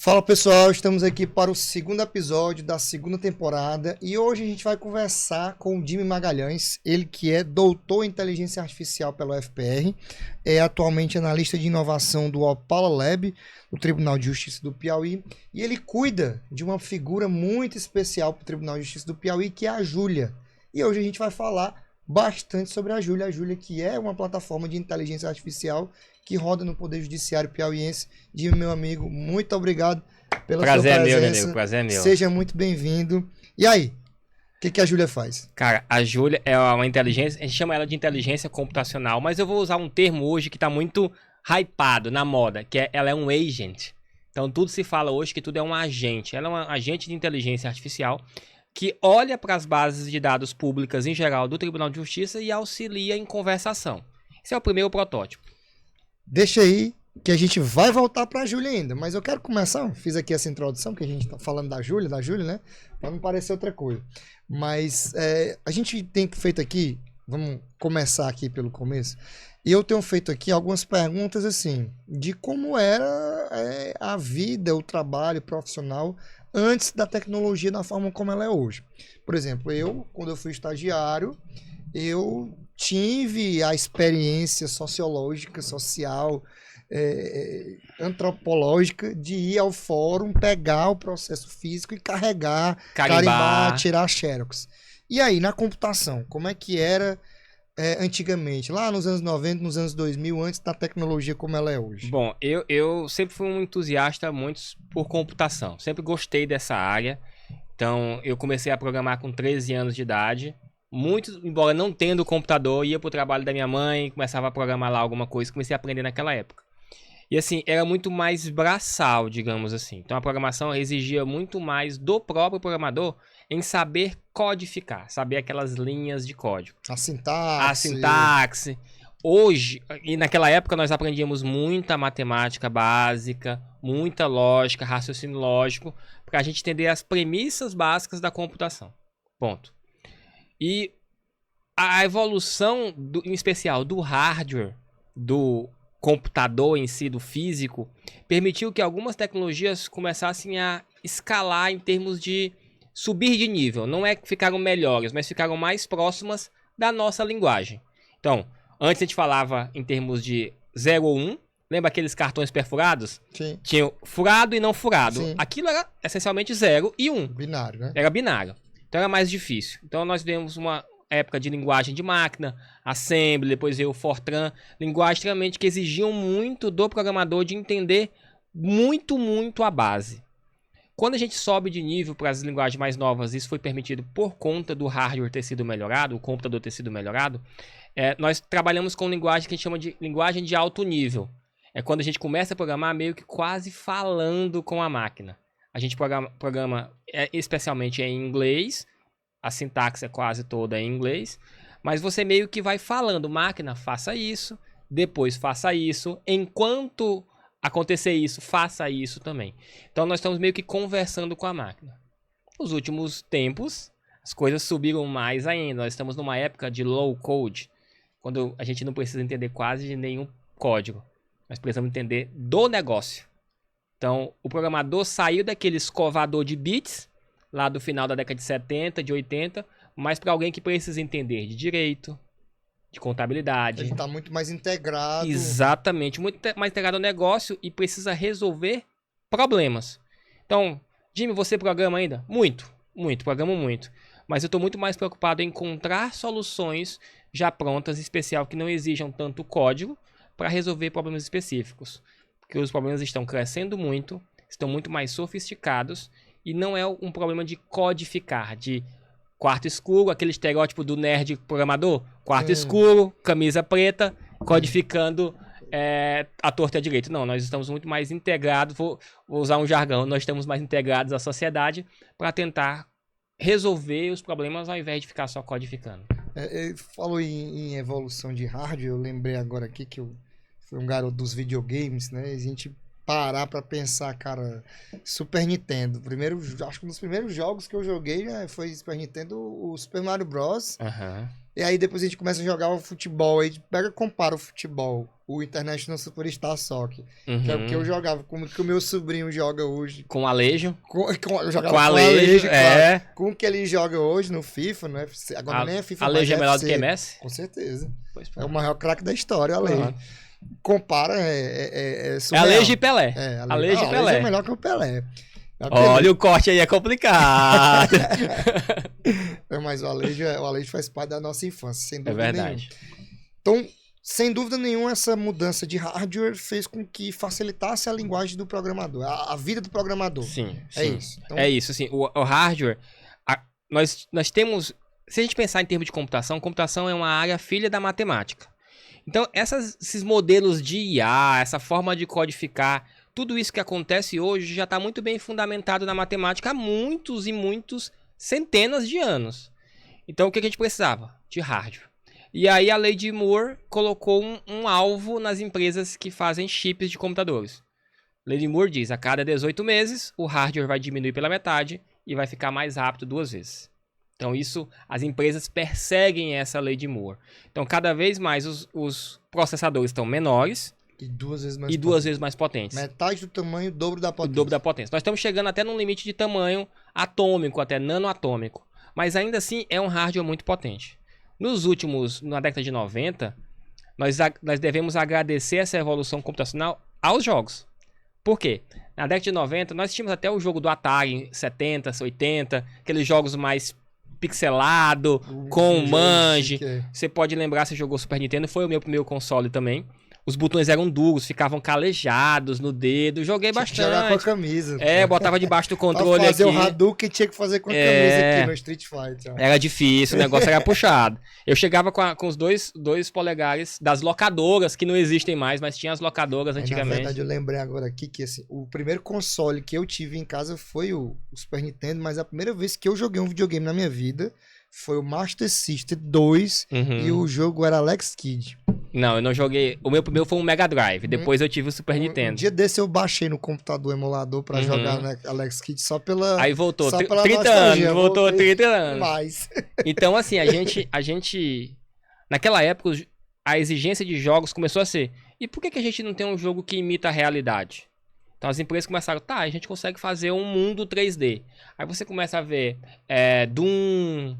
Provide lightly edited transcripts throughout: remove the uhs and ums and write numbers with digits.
Fala pessoal, estamos aqui para o segundo episódio da segunda temporada e hoje a gente vai conversar com o Jimmy Magalhães, ele que é doutor em inteligência artificial pela UFPR, é atualmente analista de inovação do Opala Lab, do Tribunal de Justiça do Piauí, e ele cuida de uma figura muito especial para o Tribunal de Justiça do Piauí, que é a Júlia. E hoje a gente vai falar bastante sobre a Júlia que é uma plataforma de inteligência artificial que roda no Poder Judiciário piauiense. Jimmy, meu amigo, muito obrigado pela sua presença. Prazer é meu, meu amigo, prazer é meu. Seja muito bem-vindo. E aí, o que a Júlia faz? Cara, a Júlia é uma inteligência, a gente chama ela de inteligência computacional, mas eu vou usar um termo hoje que está muito hypado na moda, ela é um agent. Então tudo se fala hoje que tudo é um agente. Ela é um agente de inteligência artificial que olha para as bases de dados públicas em geral do Tribunal de Justiça e auxilia em conversação. Esse é o primeiro protótipo. Deixa aí que a gente vai voltar para a Júlia ainda, mas eu quero começar, fiz aqui essa introdução, que a gente está falando da Júlia, né? Para não parecer outra coisa. Mas a gente tem feito aqui, vamos começar aqui pelo começo, e eu tenho feito aqui algumas perguntas assim, de como era a vida, o trabalho profissional antes da tecnologia da forma como ela é hoje. Por exemplo, quando eu fui estagiário, eu tive a experiência sociológica, social, antropológica de ir ao fórum, pegar o processo físico e carimbar, tirar xerox. E aí, na computação, como é que era antigamente, lá nos anos 90, nos anos 2000, antes da tecnologia como ela é hoje? Bom, eu sempre fui um entusiasta muito por computação, sempre gostei dessa área. Então, eu comecei a programar com 13 anos de idade. Muito, embora não tendo computador, ia pro trabalho da minha mãe, começava a programar lá alguma coisa, comecei a aprender naquela época. E assim, era muito mais braçal, digamos assim. Então a programação exigia muito mais do próprio programador em saber codificar, saber aquelas linhas de código. A sintaxe. A sintaxe. Hoje, e naquela época nós aprendíamos muita matemática básica, muita lógica, raciocínio lógico, para a gente entender as premissas básicas da computação. Ponto. E a evolução, em especial do hardware, do computador em si, do físico, permitiu que algumas tecnologias começassem a escalar em termos de subir de nível. Não é que ficaram melhores, mas ficaram mais próximas da nossa linguagem. Então, antes a gente falava em termos de 0 ou 1. Lembra aqueles cartões perfurados? Sim. Tinha furado e não furado. Sim. Aquilo era essencialmente 0 e 1. Binário, né? Era binário. Então era mais difícil. Então nós vivemos uma época de linguagem de máquina, assembly, depois veio o Fortran, linguagem extremamente que exigiam muito do programador de entender muito a base. Quando a gente sobe de nível para as linguagens mais novas, isso foi permitido por conta do hardware ter sido melhorado, o computador ter sido melhorado, nós trabalhamos com linguagem que a gente chama de linguagem de alto nível. É quando a gente começa a programar meio que quase falando com a máquina. A gente programa especialmente em inglês, a sintaxe é quase toda em inglês, mas você meio que vai falando, máquina, faça isso, depois faça isso, enquanto acontecer isso, faça isso também. Então nós estamos meio que conversando com a máquina. Nos últimos tempos, as coisas subiram mais ainda, nós estamos numa época de low code, quando a gente não precisa entender quase de nenhum código, nós precisamos entender do negócio. Então, o programador saiu daquele escovador de bits, lá do final da década de 70, de 80, mas para alguém que precisa entender de direito, de contabilidade. Ele está muito mais integrado. Exatamente, muito mais integrado ao negócio e precisa resolver problemas. Então, Jimmy, você programa ainda? Muito, programo muito. Mas eu estou muito mais preocupado em encontrar soluções já prontas, em especial que não exijam tanto código, para resolver problemas específicos. Porque os problemas estão crescendo muito, estão muito mais sofisticados e não é um problema de codificar, de quarto escuro, aquele estereótipo do nerd programador, quarto escuro, camisa preta, codificando a torta e a direita. Não, nós estamos muito mais integrados, vou usar um jargão, nós estamos mais integrados à sociedade para tentar resolver os problemas ao invés de ficar só codificando. Falou em evolução de hardware, eu lembrei agora aqui que eu fui um garoto dos videogames, né? A gente parar pra pensar, cara, Super Nintendo. Acho que um dos primeiros jogos que eu joguei foi Super Nintendo, o Super Mario Bros. E aí depois a gente começa a jogar o futebol. Aí a gente pega e compara o futebol, o International Superstar Soccer, que é o que eu jogava, como que o meu sobrinho joga hoje. Com Alejo. Eu jogava Com Alejo, claro. Com o que ele joga hoje no FIFA, no UFC. Agora nem é FIFA, mas Alejo é melhor UFC. do que MS? Com certeza. Pois, É o maior craque da história, Alejo. Claro. Compara, É surreal. Alejo e Pelé. Alejo Alejo e é Pelé. melhor que o Pelé. Olha, o corte aí é complicado. Mas o Alejo faz parte da nossa infância, sem dúvida É nenhuma. verdade. Então, sem dúvida nenhuma, essa mudança de hardware fez com que facilitasse a linguagem do programador, a vida do programador. Sim, É sim. isso. Então, É isso, assim, o hardware, nós temos, se a gente pensar em termos de computação é uma área filha da matemática. Então, esses modelos de IA, essa forma de codificar, tudo isso que acontece hoje já está muito bem fundamentado na matemática há muitos e muitos centenas de anos. Então, o que a gente precisava? De hardware. E aí a lei de Moore colocou um alvo nas empresas que fazem chips de computadores. A lei de Moore diz, a cada 18 meses, o hardware vai diminuir pela metade e vai ficar mais rápido 2 vezes. Então isso, as empresas perseguem essa lei de Moore. Então cada vez mais os processadores estão menores e 2 vezes mais potentes. Metade do tamanho, o dobro da potência. O dobro da potência. Nós estamos chegando até num limite de tamanho atômico, até nanoatômico. Mas ainda assim é um hardware muito potente. Na década de 90, nós devemos agradecer essa evolução computacional aos jogos. Por quê? Na década de 90, nós tínhamos até o jogo do Atari 70, 80, aqueles jogos mais pixelado, com manche. Você pode lembrar, você jogou Super Nintendo, foi o meu primeiro console também. Os botões eram duros, ficavam calejados no dedo. Joguei bastante. Tinha que jogar com a camisa. Botava debaixo do controle pra fazer aqui. o Hadouken tinha que fazer com a camisa aqui no Street Fighter. Era difícil, o negócio era puxado. Eu chegava com os dois polegares das locadoras, que não existem mais, mas tinha as locadoras antigamente. Na verdade, eu lembrei agora aqui que assim, o primeiro console que eu tive em casa foi o Super Nintendo, mas a primeira vez que eu joguei um videogame na minha vida foi o Master System 2 e o jogo era Alex Kidd. Não, eu não joguei. O meu primeiro foi um Mega Drive. Depois eu tive o Super Nintendo. Um dia desse eu baixei no computador emulador pra jogar Alex Kidd só pela. Aí voltou. Só 30 anos. Voltou 30 anos. Mais. Então, assim, a gente. Naquela época, a exigência de jogos começou a ser. E por que a gente não tem um jogo que imita a realidade? Então as empresas começaram, a gente consegue fazer um mundo 3D. Aí você começa a ver Doom,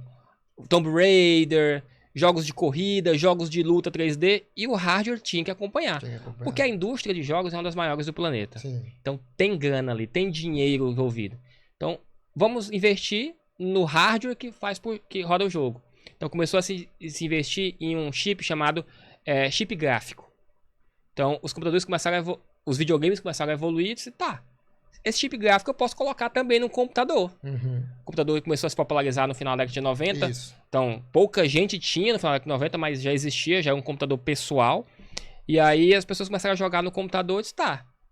Tomb Raider, jogos de corrida, jogos de luta 3D, e o hardware tinha que acompanhar. Porque a indústria de jogos é uma das maiores do planeta. Sim. Então tem grana ali, tem dinheiro envolvido. Então vamos investir no hardware que roda o jogo. Então começou a se investir em um chip chamado chip gráfico. Então os computadores começaram os videogames começaram a evoluir e disse, esse chip gráfico eu posso colocar também no computador. O computador começou a se popularizar no final da década de 90. Isso. Então, pouca gente tinha no final da década de 90, mas já existia, já era um computador pessoal. E aí as pessoas começaram a jogar no computador e disse,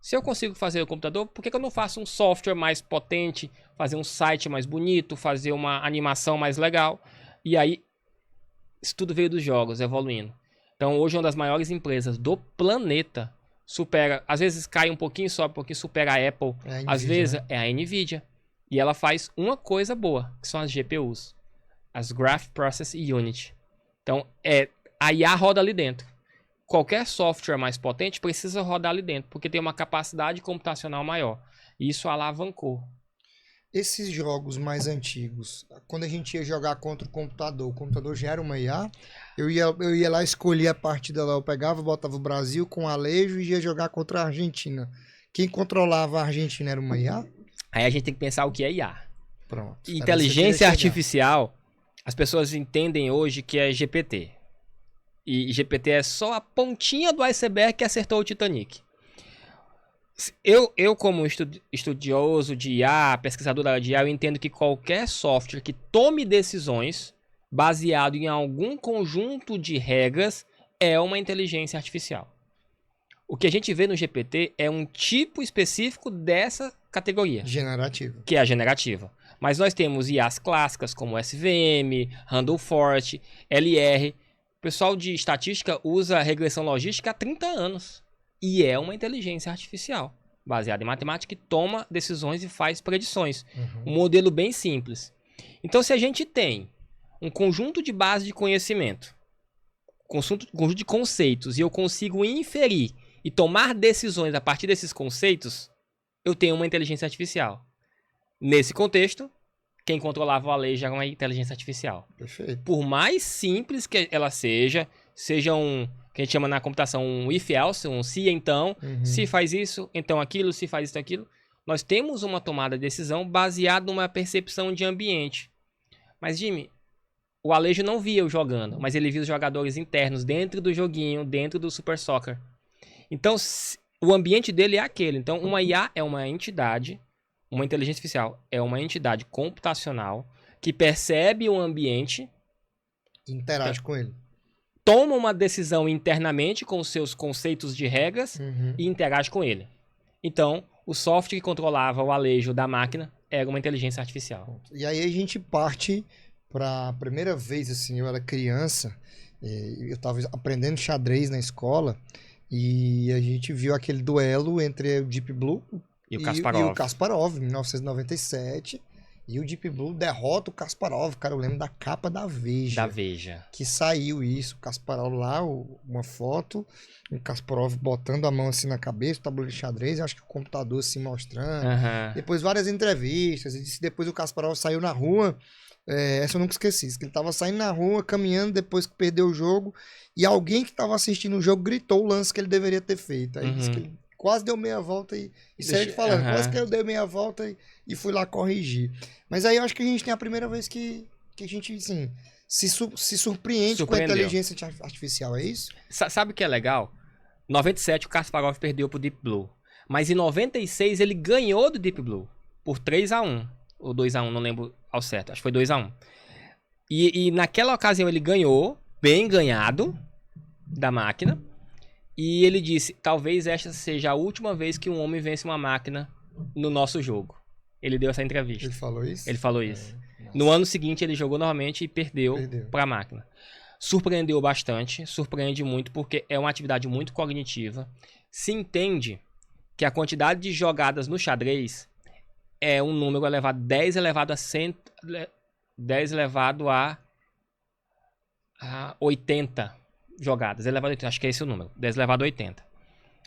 se eu consigo fazer o computador, por que eu não faço um software mais potente, fazer um site mais bonito, fazer uma animação mais legal? E aí, isso tudo veio dos jogos, evoluindo. Então, hoje é uma das maiores empresas do planeta. Supera, às vezes cai um pouquinho, sobe um pouquinho, supera a Apple. Às vezes é a Nvidia. E ela faz uma coisa boa, que são as GPUs. As Graph Process Unit. Então, a IA roda ali dentro. Qualquer software mais potente precisa rodar ali dentro, porque tem uma capacidade computacional maior. E isso alavancou. Esses jogos mais antigos, quando a gente ia jogar contra o computador já era uma IA, eu ia lá escolher a partida lá, eu pegava, botava o Brasil com Alejo e ia jogar contra a Argentina. Quem controlava a Argentina era uma IA? Aí a gente tem que pensar o que é IA. Pronto. Inteligência artificial, as pessoas entendem hoje que é GPT. E GPT é só a pontinha do iceberg que acertou o Titanic. Eu como estudioso de IA, pesquisador da área de IA, eu entendo que qualquer software que tome decisões baseado em algum conjunto de regras é uma inteligência artificial. O que a gente vê no GPT é um tipo específico dessa categoria. Generativa. Que é a generativa. Mas nós temos IAs clássicas como SVM, Randall Forest, LR. O pessoal de estatística usa regressão logística há 30 anos. E é uma inteligência artificial, baseada em matemática, que toma decisões e faz predições. Um modelo bem simples. Então, se a gente tem um conjunto de base de conhecimento, conjunto de conceitos, e eu consigo inferir e tomar decisões a partir desses conceitos, eu tenho uma inteligência artificial. Nesse contexto, quem controlava o Alejo era uma inteligência artificial. Perfeito. Por mais simples que ela seja um, que a gente chama na computação um if-else, um se então, se faz isso, então aquilo, se faz isso, aquilo, nós temos uma tomada de decisão baseada numa percepção de ambiente. Mas, Jimmy, o Alejo não via eu jogando, mas ele via os jogadores internos dentro do joguinho, dentro do Super Soccer. Então, o ambiente dele é aquele. Então, uma IA é uma entidade, uma inteligência artificial é uma entidade computacional que percebe o ambiente, interage com ele. Toma uma decisão internamente com os seus conceitos de regras e interage com ele. Então, o software que controlava o Alejo da máquina era uma inteligência artificial. E aí a gente parte para a primeira vez, assim, eu era criança, eu estava aprendendo xadrez na escola e a gente viu aquele duelo entre o Deep Blue E o Kasparov, em 1997. E o Deep Blue derrota o Kasparov. Cara, eu lembro da capa da Veja. Da Veja. Que saiu isso. O Kasparov lá, uma foto. O Kasparov botando a mão assim na cabeça, o tabuleiro de xadrez. Eu acho que o computador se mostrando. Depois várias entrevistas. E disse que depois o Kasparov saiu na rua. Essa eu nunca esqueci. Que ele tava saindo na rua, caminhando depois que perdeu o jogo. E alguém que tava assistindo o jogo gritou o lance que ele deveria ter feito. Aí disse que ele quase deu meia volta e segue falando, quase que eu dei meia volta e fui lá corrigir. Mas aí eu acho que a gente tem a primeira vez que a gente, assim, se surpreende com a inteligência artificial, é isso? Sabe o que é legal? Em 97 o Kasparov perdeu pro Deep Blue. Mas em 96 ele ganhou do Deep Blue por 3-1. Ou 2-1, não lembro ao certo. Acho que foi 2-1. E naquela ocasião ele ganhou, bem ganhado, da máquina. E ele disse, talvez esta seja a última vez que um homem vence uma máquina no nosso jogo. Ele deu essa entrevista. Ele falou isso? Ele falou isso. No ano seguinte ele jogou novamente e perdeu para a máquina. Surpreendeu bastante, surpreende muito porque é uma atividade muito cognitiva. Se entende que a quantidade de jogadas no xadrez é um número elevado, 10 elevado a 80 jogadas, elevado a 80, acho que é esse o número, 10 elevado a 80.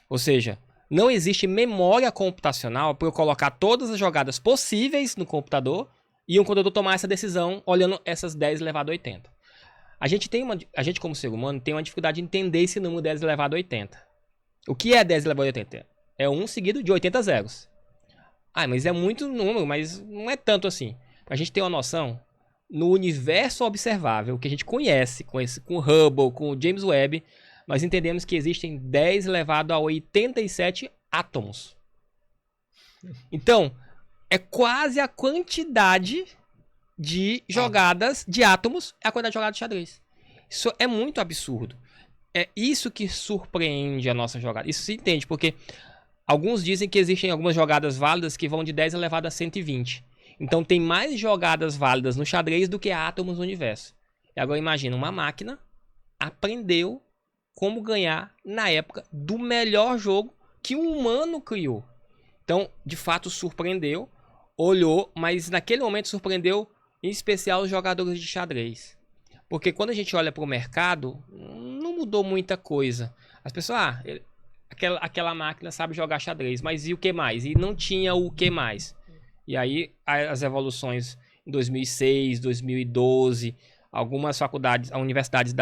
Ou seja, não existe memória computacional para eu colocar todas as jogadas possíveis no computador e um computador tomar essa decisão olhando essas 10 elevado a 80. A gente como ser humano tem uma dificuldade de entender esse número 10 elevado a 80. O que é 10 elevado a 80? É 1 seguido de 80 zeros. Ah, mas é muito número, mas não é tanto assim. Pra gente ter uma noção, no universo observável que a gente conhece, com o Hubble, com o James Webb, nós entendemos que existem 10 elevado a 87 átomos. Então, é quase a quantidade de jogadas de átomos, é a quantidade de jogadas de xadrez. Isso é muito absurdo. É isso que surpreende a nossa jogada. Isso se entende, porque alguns dizem que existem algumas jogadas válidas que vão de 10 elevado a 120. Então tem mais jogadas válidas no xadrez do que átomos no universo. E agora imagina, uma máquina aprendeu como ganhar na época do melhor jogo que um humano criou. Então, de fato, surpreendeu, olhou, mas naquele momento surpreendeu em especial os jogadores de xadrez. Porque quando a gente olha para o mercado, não mudou muita coisa. As pessoas, aquela máquina sabe jogar xadrez, mas e o que mais? E não tinha o que mais. E aí, as evoluções em 2006, 2012, algumas faculdades, universidades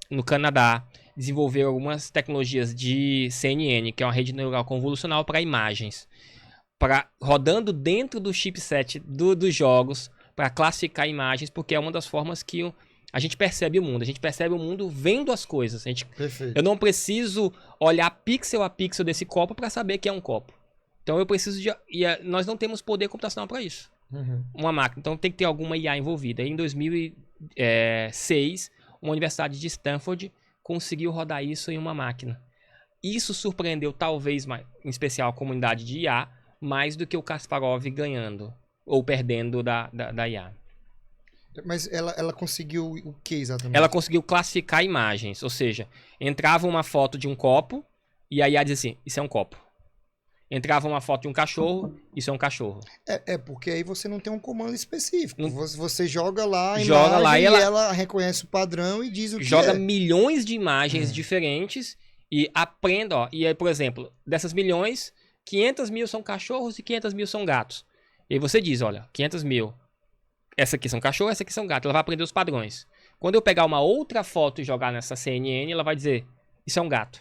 no Canadá, desenvolveram algumas tecnologias de CNN, que é uma rede neural convolucional para imagens, rodando dentro do chipset dos jogos, para classificar imagens, porque é uma das formas que a gente percebe o mundo. A gente percebe o mundo vendo as coisas. Eu não preciso olhar pixel a pixel desse copo para saber que é um copo. Então eu preciso de... nós não temos poder computacional para isso. Uma máquina. Então tem que ter alguma IA envolvida. Em 2006, uma universidade de Stanford conseguiu rodar isso em uma máquina. Isso surpreendeu talvez, em especial a comunidade de IA, mais do que o Kasparov ganhando ou perdendo da IA. Mas ela conseguiu o que exatamente? Ela conseguiu classificar imagens. Ou seja, entrava uma foto de um copo e a IA dizia assim, isso é um copo. Entrava uma foto de um cachorro, isso é um cachorro. Porque aí você não tem um comando específico. Não- Você joga lá a Joga imagem lá e e ela- ela reconhece o padrão e diz o que Joga é. milhões de imagens diferentes e aprenda, ó. E aí, por exemplo, dessas milhões, 500 mil são cachorros e 500 mil são gatos. E aí você diz, olha, 500 mil, essa aqui são cachorros, essa aqui são gatos. Ela vai aprender os padrões. Quando eu pegar uma outra foto e jogar nessa CNN, ela vai dizer, isso é um gato.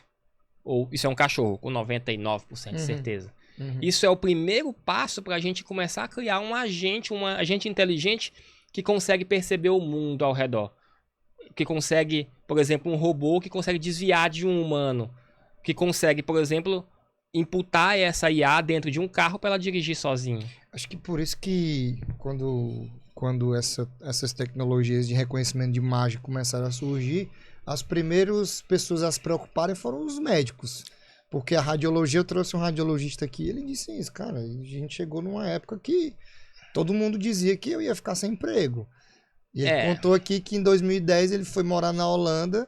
Ou isso é um cachorro, com 99% de certeza. Isso é o primeiro passo para a gente começar a criar um agente inteligente que consegue perceber o mundo ao redor. Que consegue, por exemplo, um robô que consegue desviar de um humano. Que consegue, por exemplo, imputar essa IA dentro de um carro para ela dirigir sozinha. Acho que por isso que quando essas tecnologias de reconhecimento de imagem começaram a surgir, as primeiras pessoas a se preocuparem foram os médicos. Porque a radiologia, eu trouxe um radiologista aqui, ele disse isso, cara, a gente chegou numa época que todo mundo dizia que eu ia ficar sem emprego. E ele contou aqui que em 2010 ele foi morar na Holanda,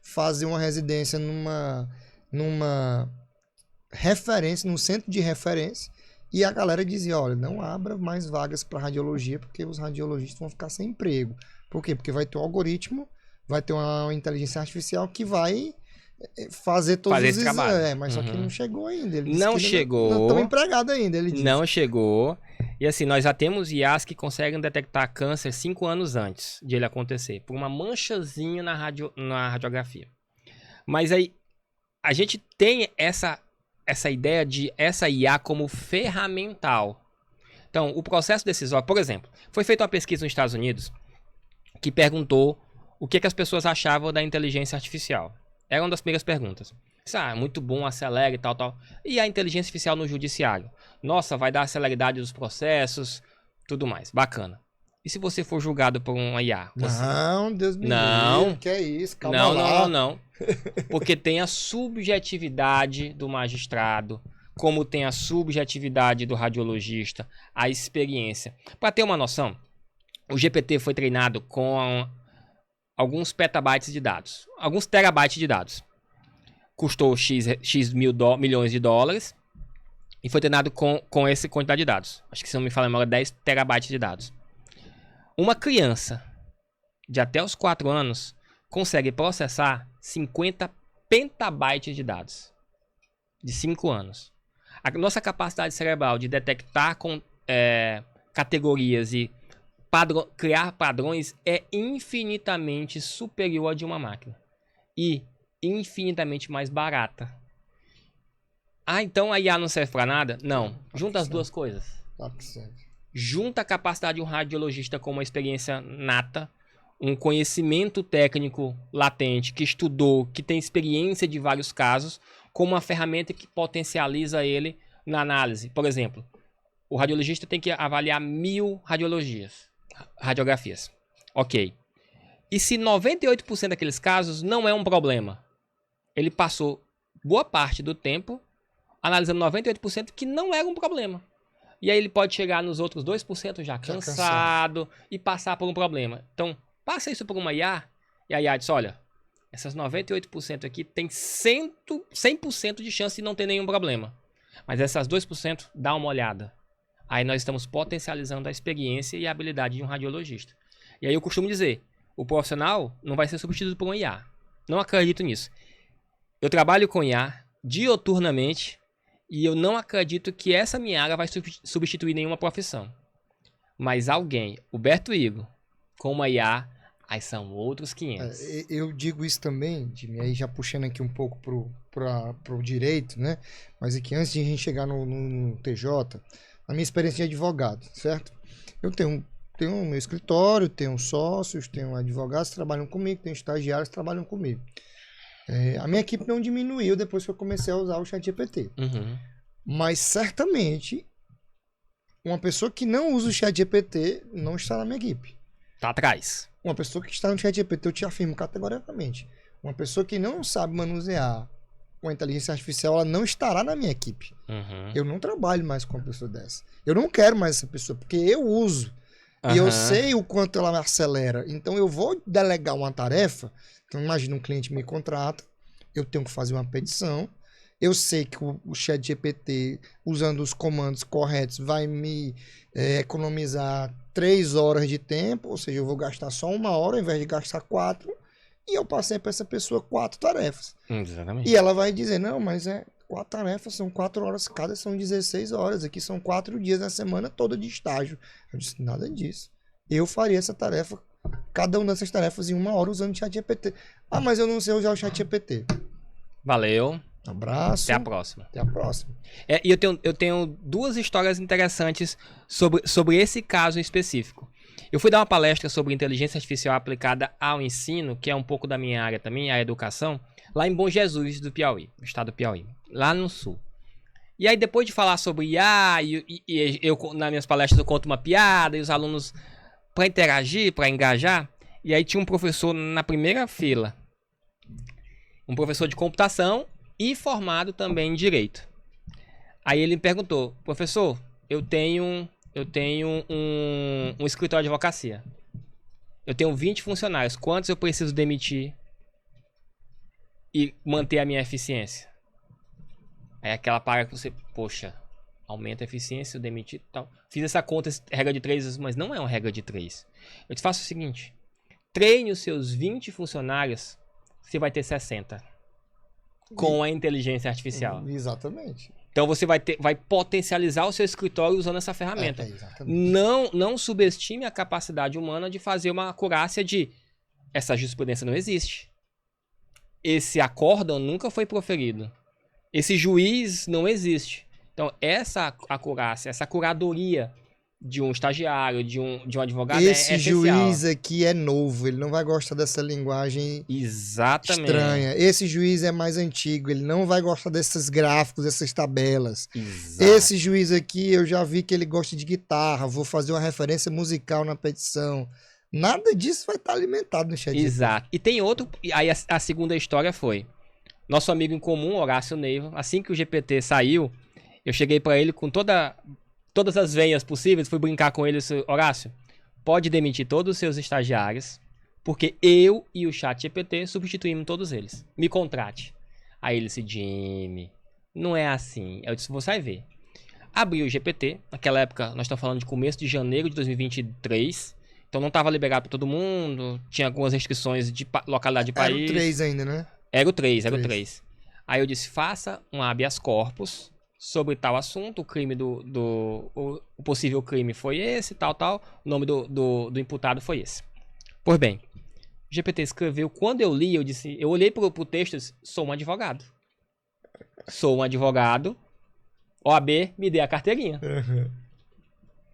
fazer uma residência numa referência, num centro de referência, e a galera dizia, olha, não abra mais vagas para radiologia, porque os radiologistas vão ficar sem emprego. Por quê? Porque vai ter um algoritmo, vai ter uma inteligência artificial que vai fazer todos os esse trabalho. mas só que não chegou ainda. Ele disse Não que chegou. Não estão empregados ainda, ele disse. Não chegou. E assim, nós já temos IAs que conseguem detectar câncer 5 anos antes de ele acontecer, por uma manchazinha na radiografia. Mas aí, a gente tem essa ideia de essa IA como ferramental. Então, o processo decisório, por exemplo, foi feita uma pesquisa nos Estados Unidos que perguntou o que as pessoas achavam da inteligência artificial. Era uma das primeiras perguntas. Muito bom, acelera e tal, tal. E a inteligência artificial no judiciário? Nossa, vai dar celeridade dos processos, tudo mais. Bacana. E se você for julgado por uma IA? Não, Deus me livre, que é isso, calma lá. Não. Porque tem a subjetividade do magistrado, como tem a subjetividade do radiologista, a experiência. Para ter uma noção, o GPT foi treinado com alguns petabytes de dados, alguns terabytes de dados. Custou X milhões de dólares e foi treinado com essa quantidade de dados. Acho que, se não me falha a memória, 10 terabytes de dados. Uma criança de até os 4 anos consegue processar 50 petabytes de dados. De 5 anos. A nossa capacidade cerebral de detectar categorias e criar padrões é infinitamente superior à de uma máquina. E infinitamente mais barata. Então a IA não serve para nada? Não. Junta as duas coisas. Junta a capacidade de um radiologista com uma experiência nata, um conhecimento técnico latente, que estudou, que tem experiência de vários casos, com uma ferramenta que potencializa ele na análise. Por exemplo, o radiologista tem que avaliar 1000 radiografias. Ok. E se 98% daqueles casos não é um problema? Ele passou boa parte do tempo analisando 98% que não era um problema. E aí ele pode chegar nos outros 2% já cansado e passar por um problema. Então, passa isso por uma IA e a IA diz, olha, essas 98% aqui tem 100% de chance de não ter nenhum problema. Mas essas 2% dá uma olhada. Aí nós estamos potencializando a experiência e a habilidade de um radiologista. E aí eu costumo dizer, o profissional não vai ser substituído por uma IA. Não acredito nisso. Eu trabalho com IA dioturnamente e eu não acredito que essa minha área vai substituir nenhuma profissão. Mas alguém, o Berto Igor, com uma IA, aí são outros 500. Eu digo isso também, Jimmy, aí já puxando aqui um pouco pro direito, né? Mas aqui antes de a gente chegar no TJ, a minha experiência de advogado, certo? Eu tenho o meu escritório, tenho sócios, tenho advogados que trabalham comigo, tenho estagiários que trabalham comigo. A minha equipe não diminuiu depois que eu comecei a usar o ChatGPT. Mas certamente uma pessoa que não usa o ChatGPT não está na minha equipe. Tá atrás. Uma pessoa que está no ChatGPT, eu te afirmo categoricamente. Uma pessoa que não sabe manusear uma inteligência artificial, ela não estará na minha equipe. Eu não trabalho mais com uma pessoa dessa. Eu não quero mais essa pessoa, porque eu uso. E eu sei o quanto ela me acelera. Então eu vou delegar uma tarefa. Então imagina, um cliente me contrata, eu tenho que fazer uma petição, eu sei que o ChatGPT, usando os comandos corretos, vai me economizar 3 horas de tempo, ou seja, eu vou gastar só 1 hora ao invés de gastar 4, e eu passei para essa pessoa 4 tarefas. Exatamente. E ela vai dizer, não, mas 4 tarefas, são 4 horas cada, são 16 horas, aqui são 4 dias na semana toda de estágio. Eu disse, nada disso. Eu faria essa tarefa, cada uma dessas tarefas em 1 hora usando o ChatGPT. Ah, mas eu não sei usar o ChatGPT. Valeu. Abraço. Até a próxima. Até a próxima. E eu tenho 2 histórias interessantes sobre esse caso em específico. Eu fui dar uma palestra sobre inteligência artificial aplicada ao ensino, que é um pouco da minha área também, a educação, lá em Bom Jesus do Piauí, no estado do Piauí, lá no sul. E aí depois de falar sobre IA, eu nas minhas palestras eu conto uma piada, e os alunos, para interagir, para engajar, e aí tinha um professor na primeira fila, um professor de computação e formado também em direito. Aí ele me perguntou, professor, eu tenho um escritório de advocacia. Eu tenho 20 funcionários. Quantos eu preciso demitir e manter a minha eficiência? Aí aquela paga que você, poxa, aumenta a eficiência, eu demitir e tal. Fiz essa conta, regra de 3, mas não é uma regra de 3. Eu te faço o seguinte, treine os seus 20 funcionários, você vai ter 60. Com a inteligência artificial. Exatamente. Então você vai potencializar o seu escritório usando essa ferramenta. Não subestime a capacidade humana de fazer uma acurácia de essa jurisprudência não existe. Esse acórdão nunca foi proferido. Esse juiz não existe. Então essa acurácia, essa curadoria de um estagiário, de um advogado é essencial. Esse juiz aqui é novo, ele não vai gostar dessa linguagem estranha. Esse juiz é mais antigo, ele não vai gostar desses gráficos, dessas tabelas. Exato. Esse juiz aqui, eu já vi que ele gosta de guitarra, vou fazer uma referência musical na petição. Nada disso vai estar alimentado no chat. Exato. E tem outro, aí a segunda história foi, nosso amigo em comum, Horácio Neiva, assim que o GPT saiu, eu cheguei para ele com todas as veias possíveis, fui brincar com ele, Horácio, pode demitir todos os seus estagiários, porque eu e o ChatGPT substituímos todos eles. Me contrate. Aí ele disse, Jimmy, não é assim. Eu disse, você vai ver. Abri o GPT, naquela época, nós estamos falando de começo de janeiro de 2023, então não estava liberado para todo mundo, tinha algumas restrições de localidade de país. Era o 3 ainda, né? Era o 3. Aí eu disse, faça um habeas corpus sobre tal assunto, o crime o possível crime foi esse, tal, o nome do imputado foi esse. Pois bem, o GPT escreveu, quando eu li, eu olhei pro texto e disse, sou um advogado. Sou um advogado, OAB, me dê a carteirinha. Uhum.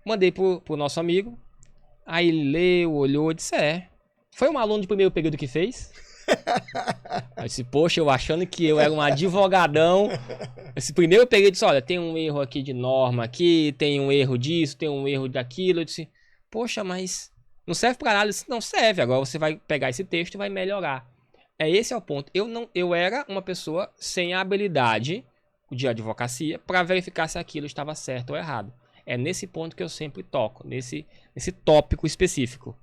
Mandei pro nosso amigo, aí ele leu, olhou e disse, foi um aluno de primeiro período que fez? Eu disse, poxa, eu achando que eu era um advogadão. Esse primeiro período disse, olha, tem um erro aqui de norma aqui, tem um erro disso, tem um erro daquilo. Eu disse, poxa, mas não serve pra nada. Eu disse, não serve, agora você vai pegar esse texto e vai melhorar. Esse é o ponto. Eu era uma pessoa sem a habilidade de advocacia para verificar se aquilo estava certo ou errado. É nesse ponto que eu sempre toco, nesse tópico específico.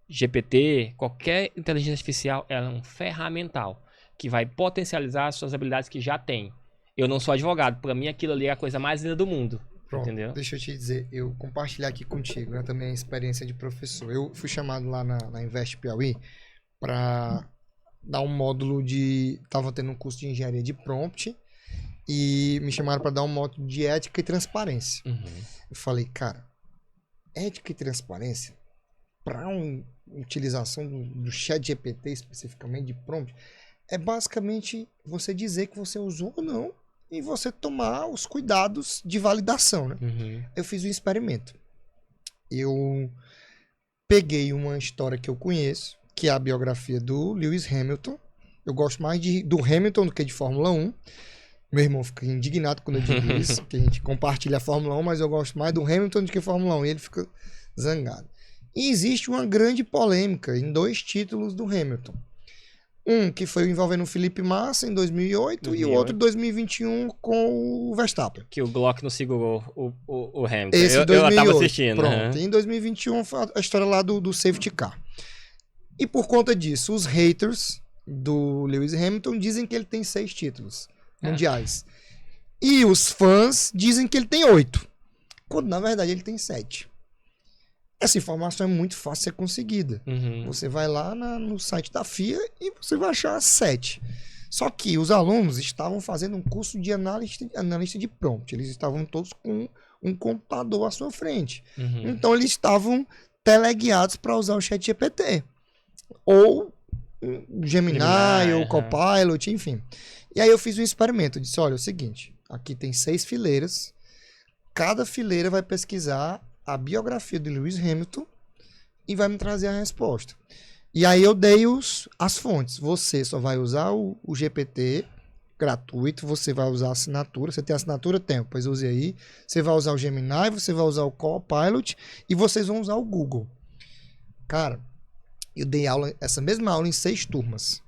GPT, qualquer inteligência artificial, ela é um ferramental que vai potencializar as suas habilidades que já tem. Eu não sou advogado, para mim aquilo ali é a coisa mais linda do mundo. Pronto, entendeu? Deixa eu te dizer, eu compartilhar aqui contigo, né, também a experiência de professor. Eu fui chamado lá na Invest Piauí para dar um módulo tava tendo um curso de engenharia de prompt e me chamaram para dar um módulo de ética e transparência. Uhum. Eu falei, cara, ética e transparência para utilização do chat GPT, especificamente de prompt, é basicamente você dizer que você usou ou não e você tomar os cuidados de validação, né? Uhum. Eu fiz um experimento. Eu peguei uma história que eu conheço, que é a biografia do Lewis Hamilton. Eu gosto mais do Hamilton do que de Fórmula 1. Meu irmão fica indignado quando eu digo isso, que a gente compartilha a Fórmula 1, mas eu gosto mais do Hamilton do que Fórmula 1. E ele fica zangado. E existe uma grande polêmica em 2 títulos do Hamilton. Um que foi envolvendo o Felipe Massa em 2008 e o outro em 2021 com o Verstappen. Que o Glock não segurou o Hamilton. Esse eu 2008, tava assistindo. Pronto. E em 2021 foi a história lá do safety car. E por conta disso, os haters do Lewis Hamilton dizem que ele tem 6 títulos. mundiais. E os fãs dizem que ele tem 8. Quando na verdade ele tem 7. Essa informação é muito fácil de ser conseguida. Você vai lá no site da FIA e você vai achar 7. Só que os alunos estavam fazendo um curso de analista de prompt. Eles estavam todos com um computador à sua frente. Então eles estavam teleguiados para usar o ChatGPT. Ou o Gemini, ou o Copilot, enfim. E aí eu fiz um experimento. Eu disse, olha, é o seguinte, aqui tem 6 fileiras. Cada fileira vai pesquisar a biografia de Lewis Hamilton e vai me trazer a resposta. E aí eu dei as fontes. Você só vai usar o GPT gratuito, você vai usar a assinatura. Você tem assinatura? Tem, pois use aí. Você vai usar o Gemini, você vai usar o Copilot e vocês vão usar o Google. Cara, eu dei essa mesma aula em 6 turmas.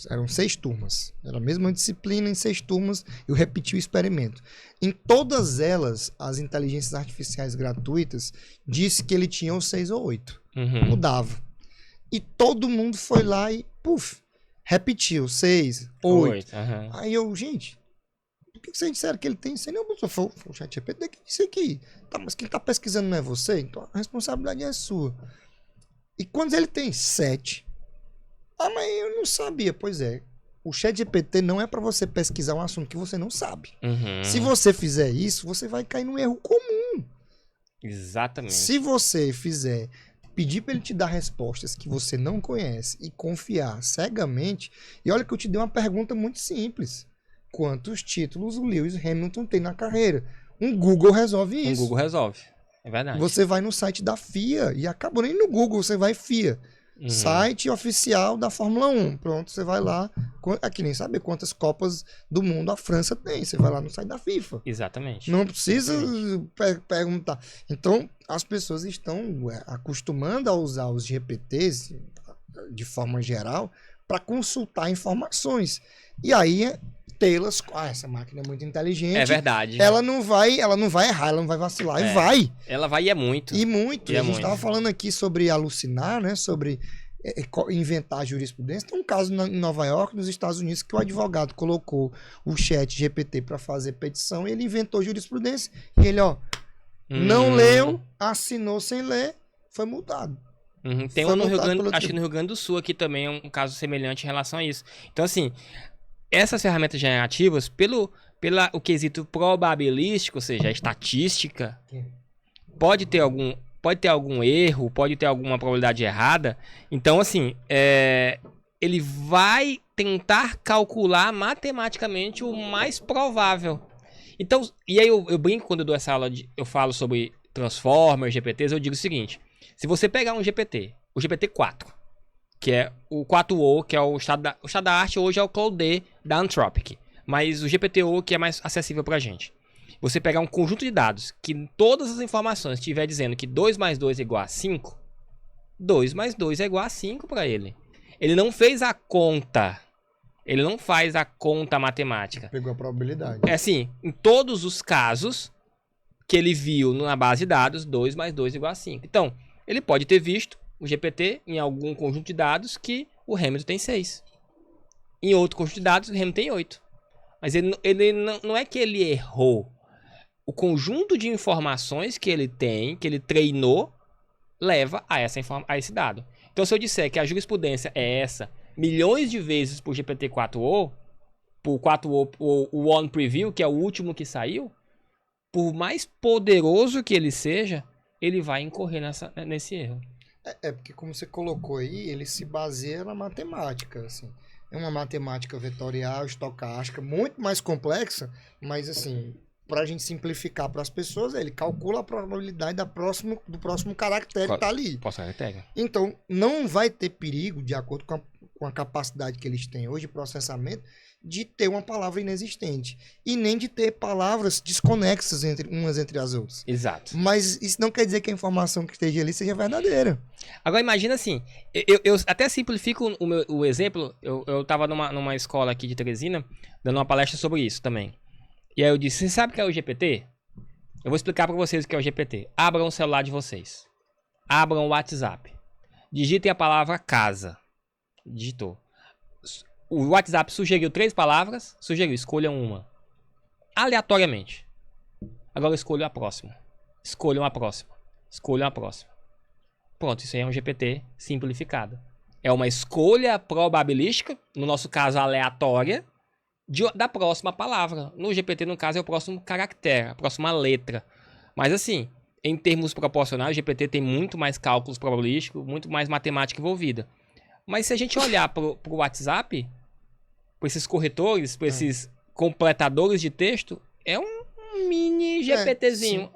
Eram 6 turmas. Era a mesma disciplina em 6 turmas. Eu repeti o experimento. Em todas elas, as inteligências artificiais gratuitas disse que ele tinha 6 ou 8. Mudava. E todo mundo foi lá e, repetiu. 6, 8. Aí eu, gente, por que vocês disseram que ele tem 6? Não, foi o ChatGPT que disse aqui. Tá, mas quem tá pesquisando não é você? Então a responsabilidade é sua. E quando ele tem 7... mas eu não sabia. Pois é. O ChatGPT não é para você pesquisar um assunto que você não sabe. Se você fizer isso, você vai cair num erro comum. Exatamente. Se você pedir para ele te dar respostas que você não conhece e confiar cegamente, e olha que eu te dei uma pergunta muito simples. Quantos títulos o Lewis Hamilton tem na carreira? Um Google resolve isso. Um Google resolve. É verdade. Você vai no site da FIA e acabou nem no Google, você vai FIA. Site oficial da Fórmula 1. Pronto, você vai lá. Aqui nem saber quantas Copas do Mundo a França tem. Você vai lá no site da FIFA. Exatamente. Não precisa perguntar. Então, as pessoas estão acostumando a usar os GPTs de forma geral para consultar informações. E aí, tê-las. Essa máquina é muito inteligente. É verdade. Ela não vai errar, ela não vai vacilar. E vai. Ela vai e é muito. E muito. A gente estava falando aqui sobre alucinar, né? Sobre inventar jurisprudência. Tem um caso em Nova York, nos Estados Unidos, que o advogado colocou o chat GPT para fazer petição e ele inventou jurisprudência. E ele, não leu, assinou sem ler, foi multado. Tem um no Rio Grande, acho que no Rio Grande do Sul aqui também é um caso semelhante em relação a isso. Então, assim, essas ferramentas generativas, pelo quesito probabilístico, ou seja, a estatística, pode ter algum erro, pode ter alguma probabilidade errada. Então, assim, ele vai tentar calcular matematicamente o mais provável. Então, e aí eu brinco quando eu dou essa aula, eu falo sobre Transformers, GPTs, eu digo o seguinte: se você pegar um GPT, o GPT-4, que é o 4o, que é o estado da arte, hoje é o Claude da Anthropic, mas o GPT-O que é mais acessível pra gente. Você pegar um conjunto de dados que todas as informações estiver dizendo que 2 mais 2 é igual a 5, 2 mais 2 é igual a 5 para ele. Ele não fez a conta. Ele não faz a conta matemática. Pegou a probabilidade. É assim, em todos os casos que ele viu na base de dados, 2 mais 2 é igual a 5. Então, ele pode ter visto o GPT em algum conjunto de dados que o Hamilton tem 6. Em outro conjunto de dados, o Hamilton tem 8. Mas ele não é que ele errou. O conjunto de informações que ele tem, que ele treinou, leva a esse dado. Então, se eu disser que a jurisprudência é essa milhões de vezes por GPT-4o, por 4o, o One Preview, que é o último que saiu, por mais poderoso que ele seja, ele vai incorrer nesse erro. Porque como você colocou aí, ele se baseia na matemática, assim. É uma matemática vetorial, estocástica, muito mais complexa, mas assim, para a gente simplificar para as pessoas, ele calcula a probabilidade do próximo caractere que está ali. Então, não vai ter perigo, de acordo com a capacidade que eles têm hoje de processamento, de ter uma palavra inexistente. E nem de ter palavras desconexas umas entre as outras. Exato. Mas isso não quer dizer que a informação que esteja ali seja verdadeira. Agora imagina assim, eu até simplifico o exemplo. Eu estava numa escola aqui de Teresina, dando uma palestra sobre isso também. E aí eu disse, você sabe o que é o GPT? Eu vou explicar para vocês o que é o GPT. Abram o celular de vocês. Abram o WhatsApp. Digitem a palavra casa. Digitou. O WhatsApp sugeriu 3 palavras, escolha uma. Aleatoriamente. Agora escolha a próxima. Escolha uma próxima. Escolha uma próxima. Pronto, isso aí é um GPT simplificado. É uma escolha probabilística, no nosso caso aleatória, da próxima palavra. No GPT, no caso, é o próximo caractere, a próxima letra. Mas assim, em termos proporcionais, o GPT tem muito mais cálculos probabilísticos, muito mais matemática envolvida. Mas se a gente olhar pro WhatsApp, para esses corretores, para esses completadores de texto, é um mini GPTzinho.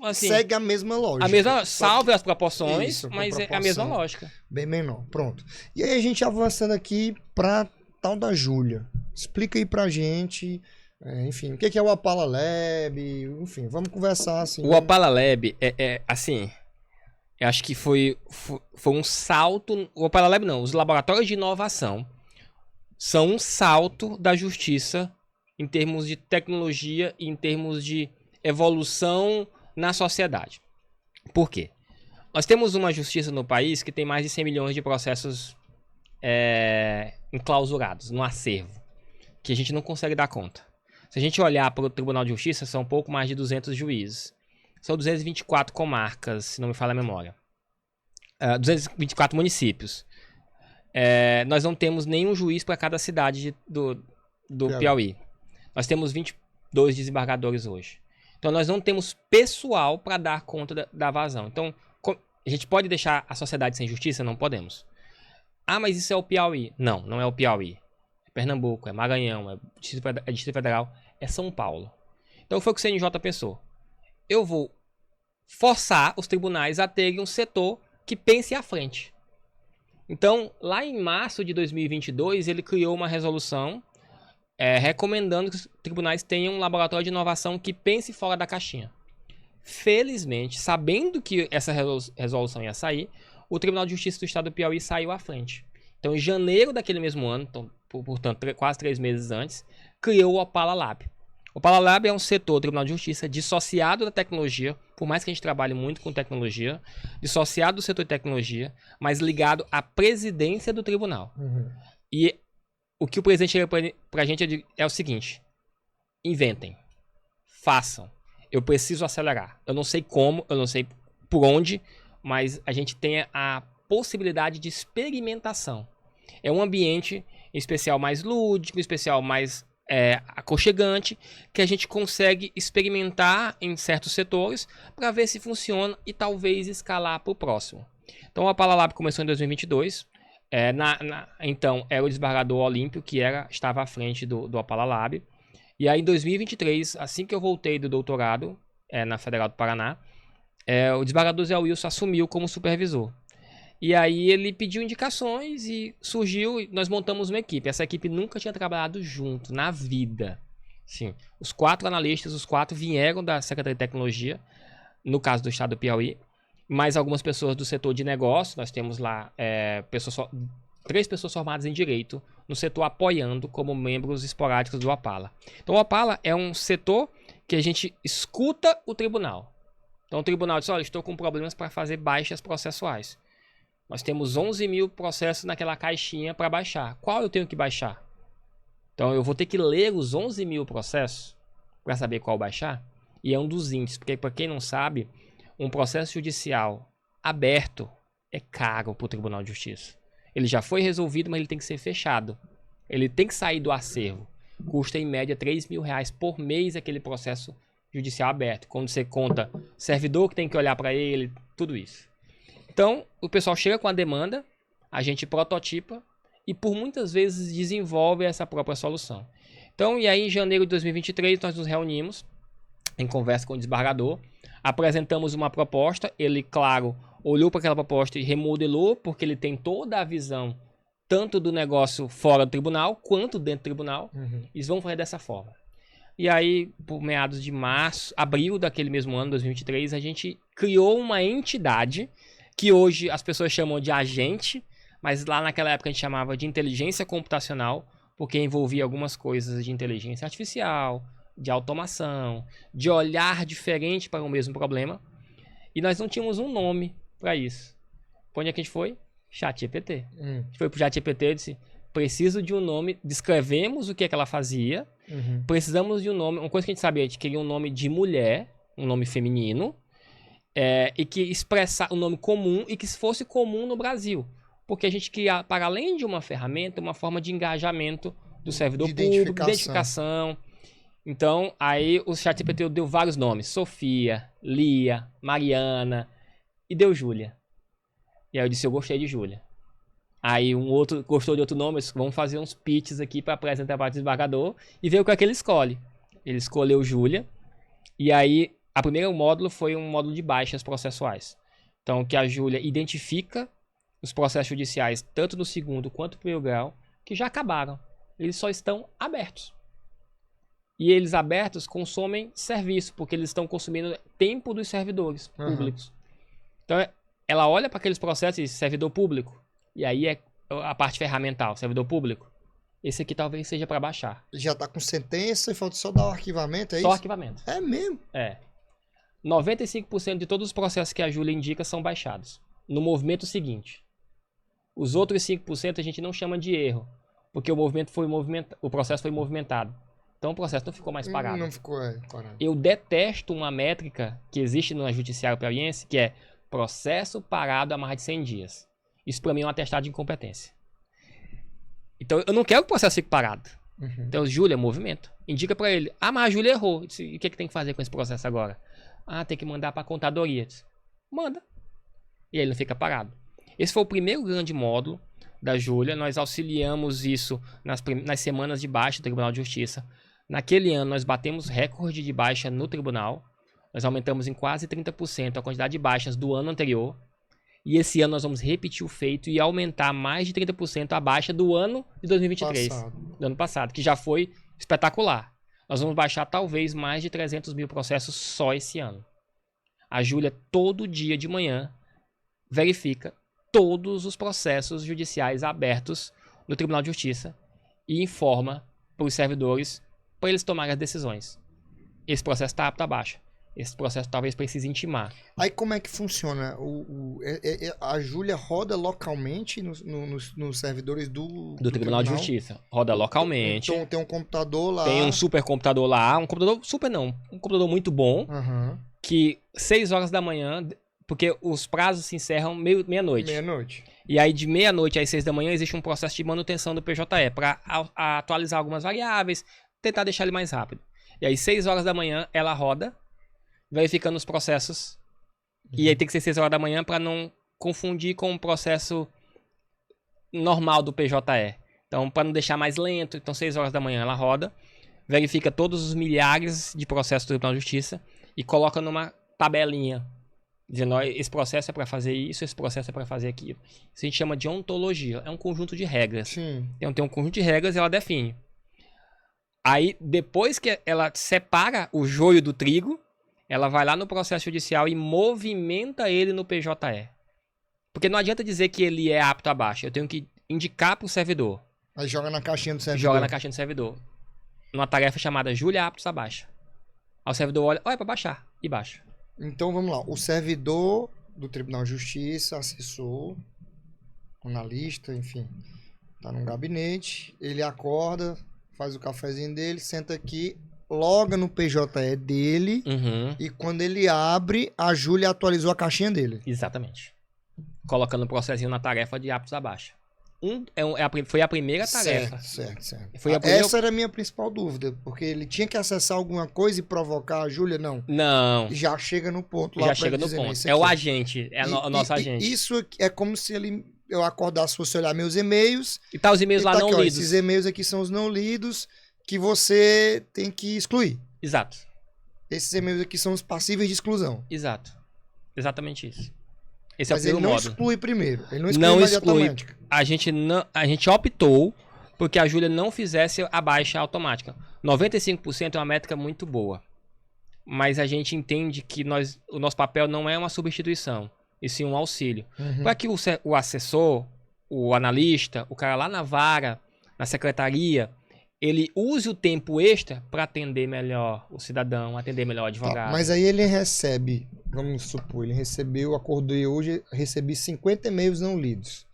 Assim, segue a mesma lógica. A mesma, salve as proporções, isso, mas é a mesma lógica. Bem menor, pronto. E aí a gente avançando aqui para tal da Júlia. Explica aí pra gente, enfim, o que é o Opala Lab, enfim, vamos conversar assim. O Opala Lab assim, eu acho que foi um salto. O Opala Lab não, os laboratórios de inovação são um salto da justiça em termos de tecnologia e em termos de evolução na sociedade. Por quê? Nós temos uma justiça no país que tem mais de 100 milhões de processos enclausurados no acervo, que a gente não consegue dar conta. Se a gente olhar para o Tribunal de Justiça, são um pouco mais de 200 juízes. São 224 comarcas, se não me falha a memória. 224 municípios. Nós não temos nenhum juiz para cada cidade do Piauí. Nós temos 22 desembargadores hoje. Então, nós não temos pessoal para dar conta da vazão. Então, a gente pode deixar a sociedade sem justiça? Não podemos. Ah, mas isso é o Piauí. Não, não é o Piauí. É Pernambuco, é Maranhão, é Distrito Federal, é São Paulo. Então, foi o que o CNJ pensou. Eu vou forçar os tribunais a terem um setor que pense à frente. Então, lá em março de 2022, ele criou uma resolução recomendando que os tribunais tenham um laboratório de inovação que pense fora da caixinha. Felizmente, sabendo que essa resolução ia sair, o Tribunal de Justiça do Estado do Piauí saiu à frente. Então, em janeiro daquele mesmo ano, então, portanto, quase 3 meses antes, criou o Opala Lab. O Opala Lab é um setor do Tribunal de Justiça dissociado da tecnologia, por mais que a gente trabalhe muito com tecnologia, dissociado do setor de tecnologia, mas ligado à presidência do tribunal. Uhum. E o que o presidente chega pra gente é o seguinte: inventem, façam. Eu preciso acelerar. Eu não sei como, eu não sei por onde, mas a gente tem a possibilidade de experimentação. É um ambiente em especial mais lúdico, em especial mais aconchegante, que a gente consegue experimentar em certos setores para ver se funciona e talvez escalar para o próximo. Então o Opala Lab começou em 2022. Então era o desembargador Olímpio que estava à frente do Opala Lab. E aí em 2023, assim que eu voltei do doutorado na Federal do Paraná, o desembargador Zé Wilson assumiu como supervisor. E aí ele pediu indicações e surgiu, e nós montamos uma equipe. Essa equipe nunca tinha trabalhado junto na vida. Sim, os 4 analistas, os 4 vieram da Secretaria de Tecnologia, no caso do Estado do Piauí, mais algumas pessoas do setor de negócio. Nós temos lá 3 pessoas formadas em Direito no setor apoiando como membros esporádicos do Opala. Então o Opala é um setor que a gente escuta o tribunal. Então o tribunal diz: olha, estou com problemas para fazer baixas processuais. Nós temos 11 mil processos naquela caixinha para baixar. Qual eu tenho que baixar? Então eu vou ter que ler os 11 mil processos para saber qual baixar. E é um dos índices, porque para quem não sabe, um processo judicial aberto é caro para o Tribunal de Justiça. Ele já foi resolvido, mas ele tem que ser fechado. Ele tem que sair do acervo. Custa em média R$3.000 por mês aquele processo judicial aberto. Quando você conta servidor que tem que olhar para ele, tudo isso. Então, o pessoal chega com a demanda, a gente prototipa e por muitas vezes desenvolve essa própria solução. Então, e aí em janeiro de 2023 nós nos reunimos em conversa com o desembargador, apresentamos uma proposta, ele, claro, olhou para aquela proposta e remodelou, porque ele tem toda a visão tanto do negócio fora do tribunal quanto dentro do tribunal. Eles vão fazer dessa forma. E aí, por meados de abril daquele mesmo ano, 2023, a gente criou uma entidade que hoje as pessoas chamam de agente, mas lá naquela época a gente chamava de inteligência computacional, porque envolvia algumas coisas de inteligência artificial, de automação, de olhar diferente para o mesmo problema. E nós não tínhamos um nome para isso. Para onde é que a gente foi? ChatGPT. A gente foi pro ChatGPT e disse: preciso de um nome, descrevemos o que é que ela fazia, precisamos de um nome, uma coisa que a gente sabia, a gente queria um nome de mulher, um nome feminino, e que expressasse um nome comum e que fosse comum no Brasil. Porque a gente queria, para além de uma ferramenta, uma forma de engajamento do servidor público, identificação. Então, aí o ChatGPT deu vários nomes. Sofia, Lia, Mariana e deu Júlia. E aí eu disse, eu gostei de Júlia. Aí um outro gostou de outro nome, vamos fazer uns pitches aqui para apresentar para o desembargador e ver o que é que ele escolhe. Ele escolheu Júlia. E aí, a primeira módulo foi um módulo de baixas processuais. Então, que a Júlia identifica os processos judiciais, tanto no segundo quanto no primeiro grau, que já acabaram. Eles só estão abertos. E eles abertos consomem serviço, porque eles estão consumindo tempo dos servidores públicos. Então, ela olha para aqueles processos e diz, servidor público. E aí é a parte ferramental, servidor público. Esse aqui talvez seja para baixar. Já está com sentença e falta só dar o arquivamento, é só isso? Arquivamento. É mesmo? É. 95% de todos os processos que a Júlia indica são baixados. No movimento seguinte. Os outros 5% a gente não chama de erro, porque o processo foi movimentado. Então o processo não ficou mais parado. Não ficou parado. Eu detesto uma métrica que existe no judiciário piauiense, que é processo parado há mais de 100 dias. Isso para mim é um atestado de incompetência. Então eu não quero que o processo fique parado. Então, Júlia, movimento. Indica para ele. Ah, mas a Júlia errou. E o que tem que fazer com esse processo agora? Ah, tem que mandar para a contadoria. Manda. E aí ele não fica parado. Esse foi o primeiro grande módulo da Júlia. Nós auxiliamos isso nas semanas de baixa do Tribunal de Justiça. Naquele ano, nós batemos recorde de baixa no tribunal. Nós aumentamos em quase 30% a quantidade de baixas do ano anterior. E esse ano nós vamos repetir o feito e aumentar mais de 30% a baixa do ano de 2023. Do ano passado, que já foi espetacular. Nós vamos baixar talvez mais de 300 mil processos só esse ano. A Júlia, todo dia de manhã, verifica todos os processos judiciais abertos no Tribunal de Justiça e informa para os servidores para eles tomarem as decisões. Esse processo está apto a baixa. Esse processo talvez precise intimar. Aí como é que funciona? A Júlia roda localmente nos servidores do Tribunal de Justiça. Roda localmente. Então tem um computador lá. Tem um supercomputador lá. Um computador super não. Um computador muito bom. Que 6 horas da manhã, porque os prazos se encerram meia-noite. Meia-noite. E aí de meia-noite às 6 da manhã existe um processo de manutenção do PJE para atualizar algumas variáveis, tentar deixar ele mais rápido. E aí 6 horas da manhã ela roda, verificando os processos. E aí tem que ser 6 horas da manhã para não confundir com o processo normal do PJE. Então, para não deixar mais lento, então 6 horas da manhã ela roda, verifica todos os milhares de processos do Tribunal de Justiça e coloca numa tabelinha, dizendo, esse processo é para fazer isso, esse processo é para fazer aquilo. Isso a gente chama de ontologia, é um conjunto de regras. Sim. Então tem um conjunto de regras e ela define. Aí, depois que ela separa o joio do trigo, ela vai lá no processo judicial e movimenta ele no PJE. Porque não adianta dizer que ele é apto a baixa. Eu tenho que indicar para o servidor. Aí joga na caixinha do servidor. Joga na caixinha do servidor. Numa tarefa chamada Júlia aptos a baixa. Aí o servidor olha, é para baixar. E baixa. Então vamos lá. O servidor do Tribunal de Justiça, assessor, analista, enfim, tá num gabinete, ele acorda, faz o cafezinho dele, senta aqui, loga no PJE dele e quando ele abre, a Júlia atualizou a caixinha dele. Exatamente. Colocando o processinho na tarefa de aptos a baixa. Foi a primeira tarefa. Certo. Essa era a minha principal dúvida, porque ele tinha que acessar alguma coisa e provocar a Júlia, não. Não. Já chega no ponto lá. Já chega no ponto. É o agente, o nosso agente. Isso é como se eu acordasse, fosse olhar meus e-mails. E tá os e-mails lá não lidos. Esses e-mails aqui são os não lidos que você tem que excluir. Exato. Esses e-mails aqui são os passíveis de exclusão. Exato. Exatamente isso. Esse Mas é o ele não modo. Exclui primeiro. Ele não exclui A gente optou porque a Júlia não fizesse a baixa automática. 95% é uma métrica muito boa. Mas a gente entende que o nosso papel não é uma substituição, e sim um auxílio. Para que o assessor, o analista, o cara lá na vara, na secretaria, ele use o tempo extra para atender melhor o cidadão, atender melhor o advogado. Tá, mas aí ele recebe, vamos supor, ele recebeu, acordei hoje, recebi 50 e-mails não lidos.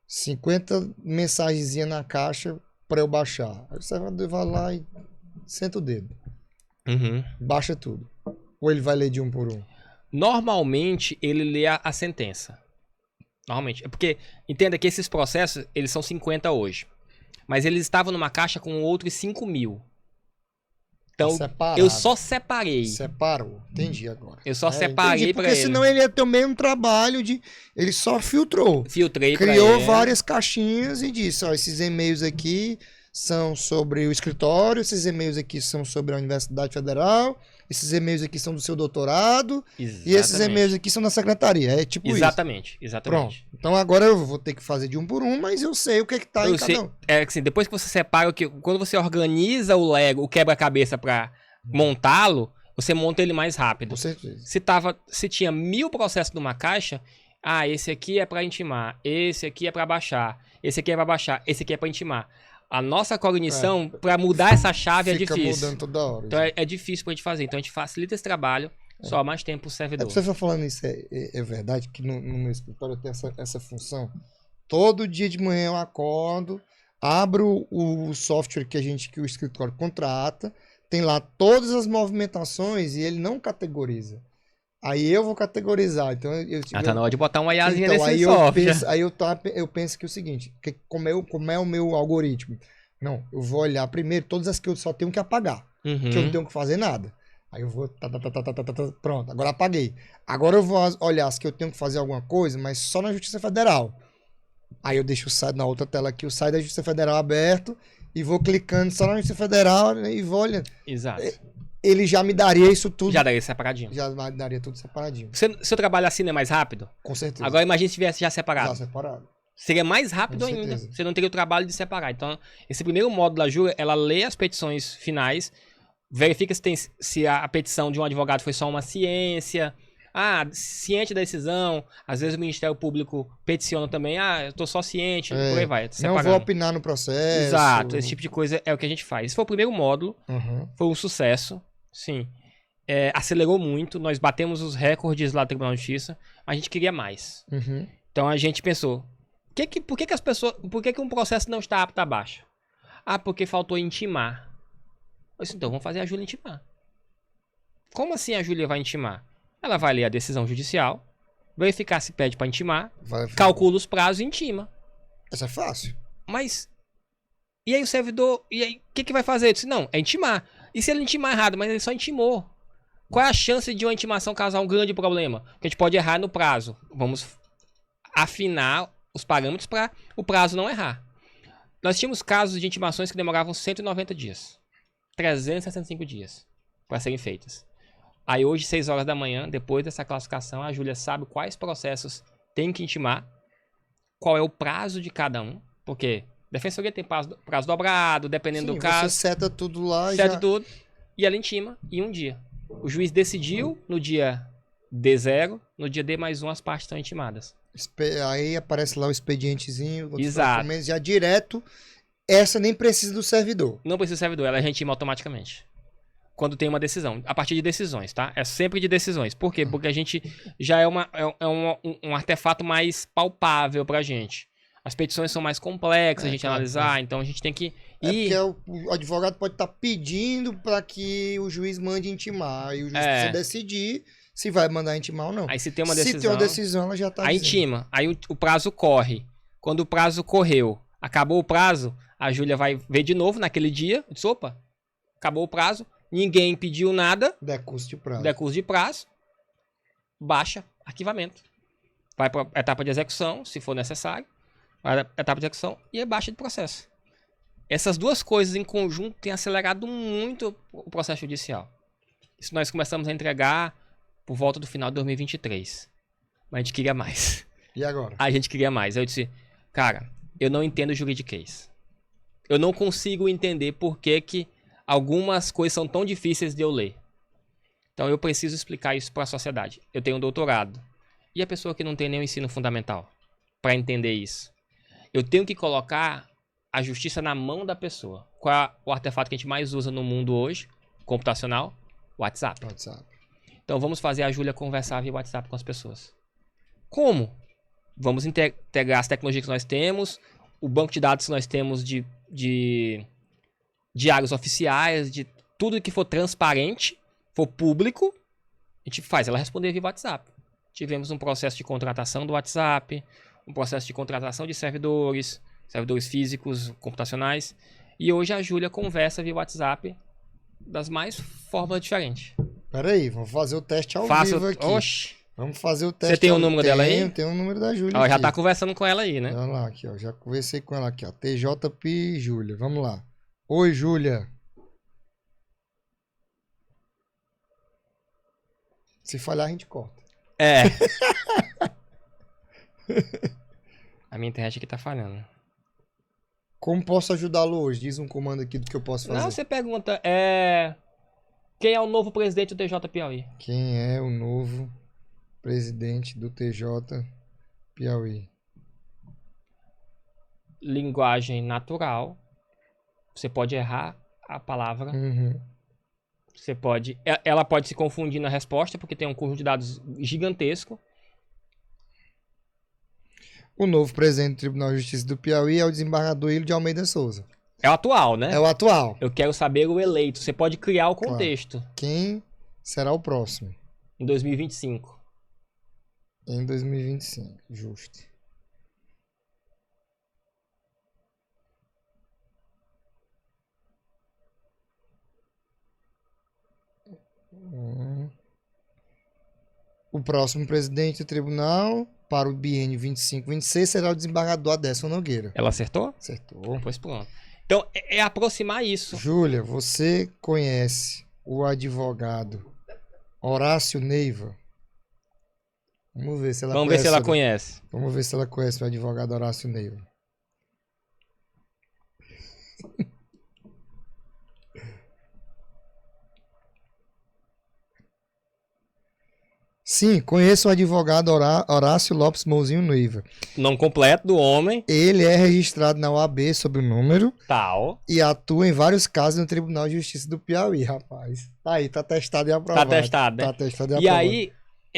50 mensagenzinhas na caixa pra eu baixar. Aí o servidor vai lá e senta o dedo. Uhum. Baixa tudo. Ou ele vai ler de um por um? Normalmente, ele lê a sentença. Normalmente. É porque, entenda que esses processos, eles são 50 hoje. Mas eles estavam numa caixa com outros 5.000. Então, Separado. eu só separei. Separou. Entendi agora. Eu só separei pra porque ele. senão ele ia ter o mesmo trabalho de... Ele só filtrou. Filtrei pra Criou ele. várias caixinhas e disse, ó, esses e-mails aqui são sobre o escritório, esses e-mails aqui são sobre a Universidade Federal, esses e-mails aqui são do seu doutorado, Exatamente. e esses e-mails aqui são da secretaria. É tipo Exatamente. isso. Pronto. Exatamente. Então agora eu vou ter que fazer de um por um, mas eu sei o que é que tá em cada um. É assim, depois que você separa, quando você organiza o Lego, o quebra-cabeça pra montá-lo, você monta ele mais rápido. Com certeza. Se tinha 1.000 processos numa caixa, esse aqui é pra intimar, esse aqui é pra baixar, esse aqui é pra baixar, esse aqui é pra intimar. A nossa cognição, pra mudar essa chave, é Fica difícil. mudando toda hora. Então é difícil pra gente fazer. Então a gente facilita esse trabalho, só mais tempo pro servidor. Você falando isso, é verdade que no meu escritório eu tenho essa função. Todo dia de manhã eu acordo, abro o software que o escritório contrata, tem lá todas as movimentações e ele não categoriza. Aí eu vou categorizar. Então Tá na hora de botar uma IAzinha então, nesse software. eu penso que é o seguinte, como é o meu algoritmo? Não, eu vou olhar primeiro todas as que eu só tenho que apagar, que eu não tenho que fazer nada. Aí eu vou, pronto, agora apaguei. Agora eu vou olhar as que eu tenho que fazer alguma coisa, mas só na Justiça Federal. Aí eu deixo na outra tela aqui o site da Justiça Federal aberto e vou clicando só na Justiça Federal e vou olhando. Exato. Ele já me daria isso tudo. Já daria separadinho. Já me daria tudo separadinho. Seu trabalho assim não é mais rápido? Com certeza. Agora imagine se tivesse já separado. Já separado. Seria mais rápido Com ainda. certeza. Você não teria o trabalho de separar. Então, esse primeiro módulo da Júlia, ela lê as petições finais, verifica se a petição de um advogado foi só uma ciência. Ciente da decisão. Às vezes o Ministério Público peticiona também. Eu tô só ciente. Por aí vai. Não vou opinar no processo. Exato. Esse tipo de coisa é o que a gente faz. Esse foi o primeiro módulo. Uhum. Foi um sucesso. Sim. Acelerou muito. Nós batemos os recordes lá do Tribunal de Justiça. A gente queria mais. Uhum. Então a gente pensou, por que um processo não está apto à baixa? Porque faltou intimar. Eu disse, então vamos fazer a Júlia intimar. Como assim a Júlia vai intimar? Ela vai ler a decisão judicial, verificar se pede para intimar, calcula os prazos e intima. Isso é fácil. Mas, e aí o servidor, e aí, o que vai fazer? Eu disse, não, é intimar. E se ele intimar errado, mas ele só intimou? Qual é a chance de uma intimação causar um grande problema? Porque a gente pode errar no prazo. Vamos afinar os parâmetros para o prazo não errar. Nós tínhamos casos de intimações que demoravam 190 dias. 365 dias para serem feitas. Aí hoje, 6 horas da manhã, depois dessa classificação, a Júlia sabe quais processos tem que intimar, qual é o prazo de cada um, porque a defensoria tem prazo dobrado, dependendo do caso. Você seta tudo lá e seta tudo, e ela intima em um dia. O juiz decidiu no dia D0, no dia D+1 as partes estão intimadas. Aí aparece lá o expedientezinho. Exato. Já direto, essa nem precisa do servidor. Não precisa do servidor, ela intima automaticamente. Quando tem uma decisão. A partir de decisões, tá? É sempre de decisões. Por quê? Porque a gente já é um artefato mais palpável pra gente. As petições são mais complexas a gente analisar, então a gente tem que ir... Porque o advogado pode estar pedindo para que o juiz mande intimar, e o juiz precisa decidir se vai mandar intimar ou não. Aí se tem uma decisão... Se tem uma decisão, ela já tá Aí dizendo. intima, aí o prazo corre. Quando o prazo correu, acabou o prazo, a Júlia vai ver de novo naquele dia, diz, opa, acabou o prazo, ninguém pediu nada, decurso de prazo, baixa, arquivamento. Vai para a etapa de execução, se for necessário, vai para a etapa de execução e é baixa de processo. Essas duas coisas em conjunto têm acelerado muito o processo judicial. Isso nós começamos a entregar por volta do final de 2023. Mas a gente queria mais. E agora? A gente queria mais. Aí eu disse, cara, eu não entendo juridiquês. Eu não consigo entender por que algumas coisas são tão difíceis de eu ler. Então eu preciso explicar isso para a sociedade. Eu tenho um doutorado. E a pessoa que não tem nenhum ensino fundamental para entender isso? Eu tenho que colocar a justiça na mão da pessoa. Qual é o artefato que a gente mais usa no mundo hoje? Computacional? WhatsApp. Então vamos fazer a Júlia conversar via WhatsApp com as pessoas. Como? Vamos integrar as tecnologias que nós temos, o banco de dados que nós temos de diários oficiais, de tudo que for transparente, for público, a gente faz ela responder via WhatsApp. Tivemos um processo de contratação do WhatsApp, um processo de contratação de servidores físicos, computacionais, e hoje a Júlia conversa via WhatsApp das mais formas diferentes. Peraí, vamos fazer o teste ao Faço... vivo aqui. Oxi. Vamos fazer o teste. Você tem o número dela aí? Tem o número da Júlia. Ó, já aqui. tá conversando com ela aí, né? Olha lá, aqui, ó. Já conversei com ela aqui, ó. TJP Júlia. Vamos lá. Oi, Júlia. Se falhar, a gente corta. É. A minha internet aqui tá falhando. Como posso ajudá-lo hoje? Diz um comando aqui do que eu posso fazer. Não, você pergunta, quem é o novo presidente do TJ Piauí? Quem é o novo presidente do TJ Piauí? Linguagem natural. Você pode errar a palavra. Uhum. Ela pode se confundir na resposta, porque tem um conjunto de dados gigantesco. O novo presidente do Tribunal de Justiça do Piauí é o desembargador Hílio de Almeida Souza. É o atual, né? É o atual. Eu quero saber o eleito. Você pode criar o contexto. Quem será o próximo? Em 2025. Em 2025, justo. O próximo presidente do tribunal para o biênio 25-26 será o desembargador Adécio Nogueira. Ela acertou? Acertou. Pois pronto. Então, é aproximar isso. Júlia, você conhece o advogado Horácio Neiva? Vamos ver se ela Vamos conhece. ver se ela conhece. Vamos ver se ela conhece o advogado Horácio Neiva. Sim, conheço o advogado Horácio Lopes Mouzinho Neiva. Nome completo do homem. Ele é registrado na OAB sob o número Tal. e atua em vários casos no Tribunal de Justiça do Piauí, rapaz. Tá aí, tá testado e aprovado. Tá testado, né? Tá testado e E aprovado. aí,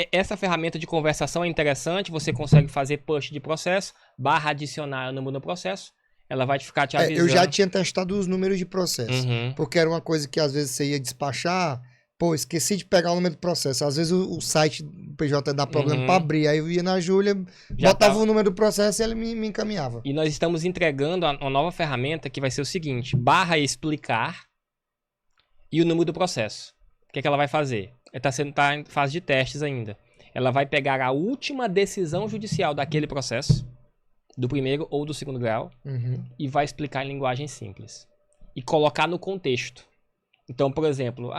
essa ferramenta de conversação é interessante. Você consegue fazer push de processo, barra adicionar o número no processo. Ela vai ficar te avisando. Eu já tinha testado os números de processo. Uhum. Porque era uma coisa que às vezes você ia despachar, pô, esqueci de pegar o número do processo. Às vezes o site do PJ dá problema pra abrir. Aí eu ia na Júlia, Já botava tá. o número do processo e ele me encaminhava. E nós estamos entregando uma nova ferramenta que vai ser o seguinte: barra explicar e o número do processo. O que é que ela vai fazer? Tá em fase de testes ainda. Ela vai pegar a última decisão judicial daquele processo, do primeiro ou do segundo grau, Uhum. e vai explicar em linguagem simples. E colocar no contexto. Então, por exemplo,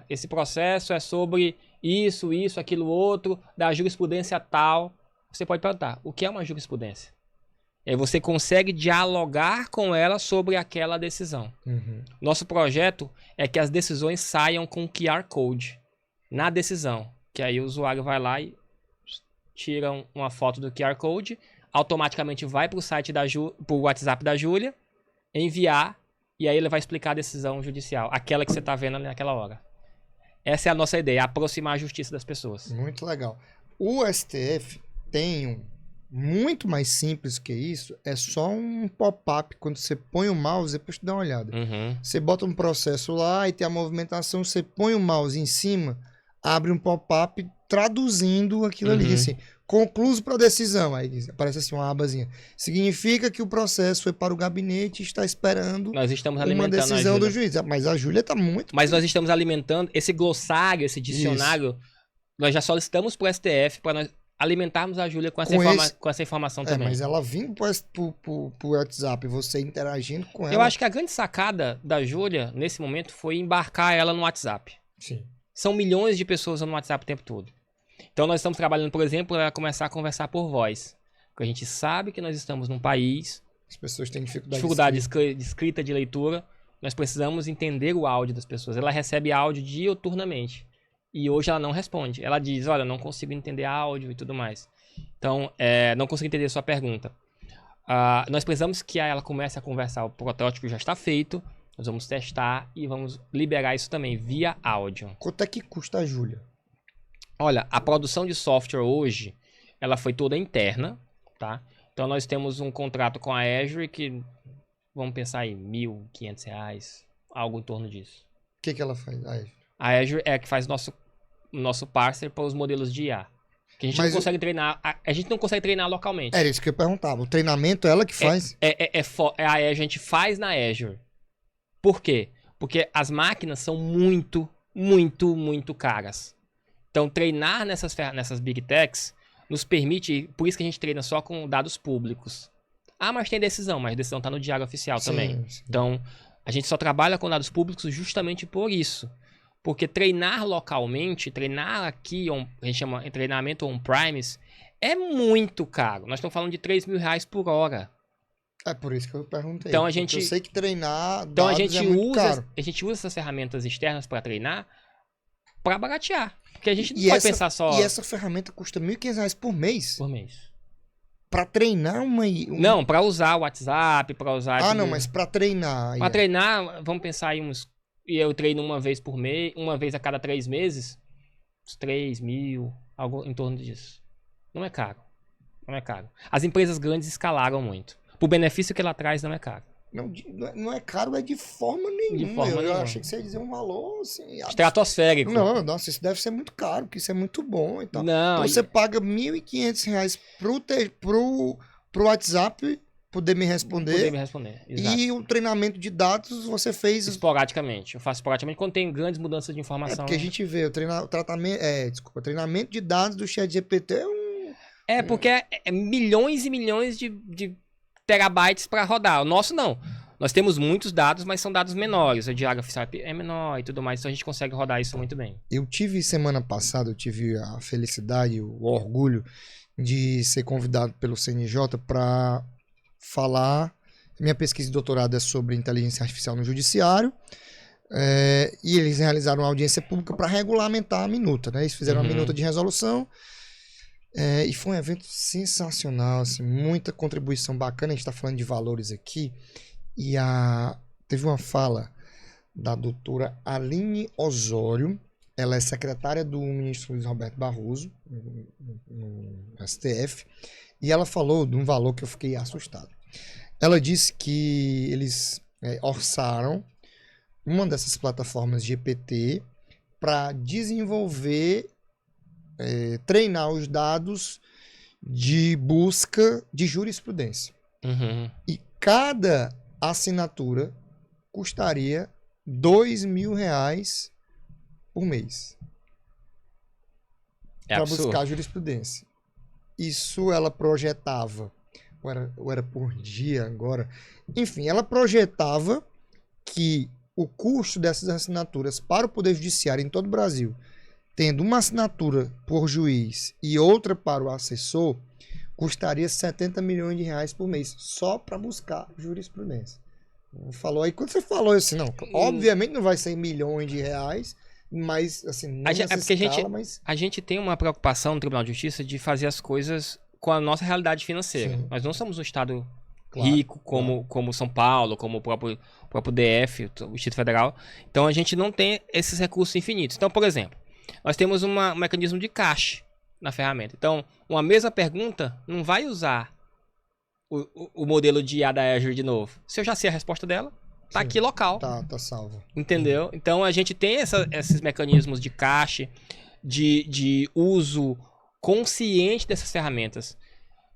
esse processo é sobre isso, aquilo outro, da jurisprudência tal. Você pode perguntar, o que é uma jurisprudência? E aí você consegue dialogar com ela sobre aquela decisão. Uhum. Nosso projeto é que as decisões saiam com QR Code na decisão. Que aí o usuário vai lá e tira uma foto do QR Code, automaticamente vai para o site pro WhatsApp da Júlia, enviar, e aí ele vai explicar a decisão judicial, aquela que você está vendo naquela hora. Essa é a nossa ideia, aproximar a justiça das pessoas. Muito legal. O STF tem muito mais simples que isso, é só um pop-up. Quando você põe o mouse, depois tu dá uma olhada. Uhum. Você bota um processo lá e tem a movimentação, você põe o mouse em cima, abre um pop-up traduzindo aquilo ali, assim, concluso para decisão. Aí aparece assim uma abazinha. Significa que o processo foi para o gabinete e está esperando Nós estamos uma alimentando decisão a do Júlia. juiz. Mas a Júlia está muito... Mas nós estamos alimentando esse glossário, esse dicionário. Nós já solicitamos para o STF para nós alimentarmos a Júlia com essa informação também. Mas ela vindo pro WhatsApp, você interagindo com ela... Eu acho que a grande sacada da Júlia, nesse momento, foi embarcar ela no WhatsApp. Sim. São milhões de pessoas no WhatsApp o tempo todo. Então nós estamos trabalhando, por exemplo, para começar a conversar por voz. Porque a gente sabe que nós estamos num país, As pessoas têm dificuldade de escrita, de leitura. Nós precisamos entender o áudio das pessoas. Ela recebe áudio diuturnamente. E hoje ela não responde. Ela diz, olha, não consigo entender áudio e tudo mais. Então, não consigo entender a sua pergunta. Nós precisamos que ela comece a conversar. O protótipo já está feito. Nós vamos testar e vamos liberar isso também via áudio. Quanto é que custa a Júlia? Olha, a produção de software hoje, ela foi toda interna. tá? Então nós temos um contrato com a Azure que, vamos pensar aí, R$ 1.500, algo em torno disso. O que ela faz? A Azure é a que faz nosso parceiro para os modelos de IA. Que a gente não consegue treinar, a gente não consegue treinar localmente. Era isso que eu perguntava. O treinamento ela que faz? A gente faz na Azure. Por quê? Porque as máquinas são muito, muito, muito caras. Então, treinar nessas Big Techs nos permite, por isso que a gente treina só com dados públicos. Ah, mas tem decisão, mas a decisão está no diário oficial também. Sim. Então, a gente só trabalha com dados públicos justamente por isso. Porque treinar localmente, treinar aqui, a gente chama de treinamento on-premise, é muito caro. Nós estamos falando de R$3.000 por hora. É por isso que eu perguntei. Então eu sei que treinar então dados é muito caro. a gente usa essas ferramentas externas para treinar para baratear. Porque a gente não pode pensar só... E essa ferramenta custa R$1.500 por mês? Por mês. Para treinar Não, para usar o WhatsApp, para usar... Ah, não, mas para treinar. Para treinar, vamos pensar aí E eu treino uma vez por mês, uma vez a cada 3 meses, uns 3.000, algo em torno disso. Não é caro. Não é caro. As empresas grandes escalaram muito. O benefício que ela traz não é caro. Não é caro, é de forma nenhuma. De forma eu nenhuma. achei que você ia dizer um valor assim... Estratosférico. Não, nossa, isso deve ser muito caro, porque isso é muito bom e tal. Não, Então você paga R$1.500 pro WhatsApp poder me responder. Poder me responder, exato. E o treinamento de dados você fez... Esporadicamente. Eu faço esporadicamente quando tem grandes mudanças de informação. Porque a gente vê o treinamento de dados do ChatGPT é um... Porque é milhões e milhões de terabytes para rodar. O nosso não. Nós temos muitos dados, mas são dados menores. O diário oficial é menor e tudo mais, então a gente consegue rodar isso muito bem. Semana passada, eu tive a felicidade, o orgulho de ser convidado pelo CNJ para falar. Minha pesquisa de doutorado é sobre inteligência artificial no judiciário. E eles realizaram uma audiência pública para regulamentar a minuta, né? Eles fizeram uma minuta de resolução. E foi um evento sensacional, assim, muita contribuição bacana. A gente está falando de valores aqui. E teve uma fala da doutora Aline Osório. Ela é secretária do ministro Luiz Roberto Barroso, no STF. E ela falou de um valor que eu fiquei assustado. Ela disse que eles orçaram uma dessas plataformas GPT para desenvolver, treinar os dados de busca de jurisprudência. E cada assinatura custaria R$2.000 por mês para buscar jurisprudência. Isso ela projetava, ou era por dia agora, enfim, ela projetava que o custo dessas assinaturas para o Poder Judiciário em todo o Brasil, tendo uma assinatura por juiz e outra para o assessor, custaria R$70 milhões por mês, só para buscar jurisprudência. Falou aí, quando você falou assim, não, obviamente não vai ser milhões de reais, mas assim, não nessa escala, mas... A gente tem uma preocupação no Tribunal de Justiça de fazer as coisas com a nossa realidade financeira. Sim. Nós não somos um estado rico como São Paulo, como o próprio DF, o Distrito Federal. Então a gente não tem esses recursos infinitos. Então, por exemplo, nós temos um mecanismo de caixa na ferramenta. Então, uma mesma pergunta não vai usar o modelo de IA da Azure de novo. Se eu já sei a resposta dela, tá aqui local. Tá salvo. Entendeu? Então a gente tem esses mecanismos de cache, de uso consciente dessas ferramentas.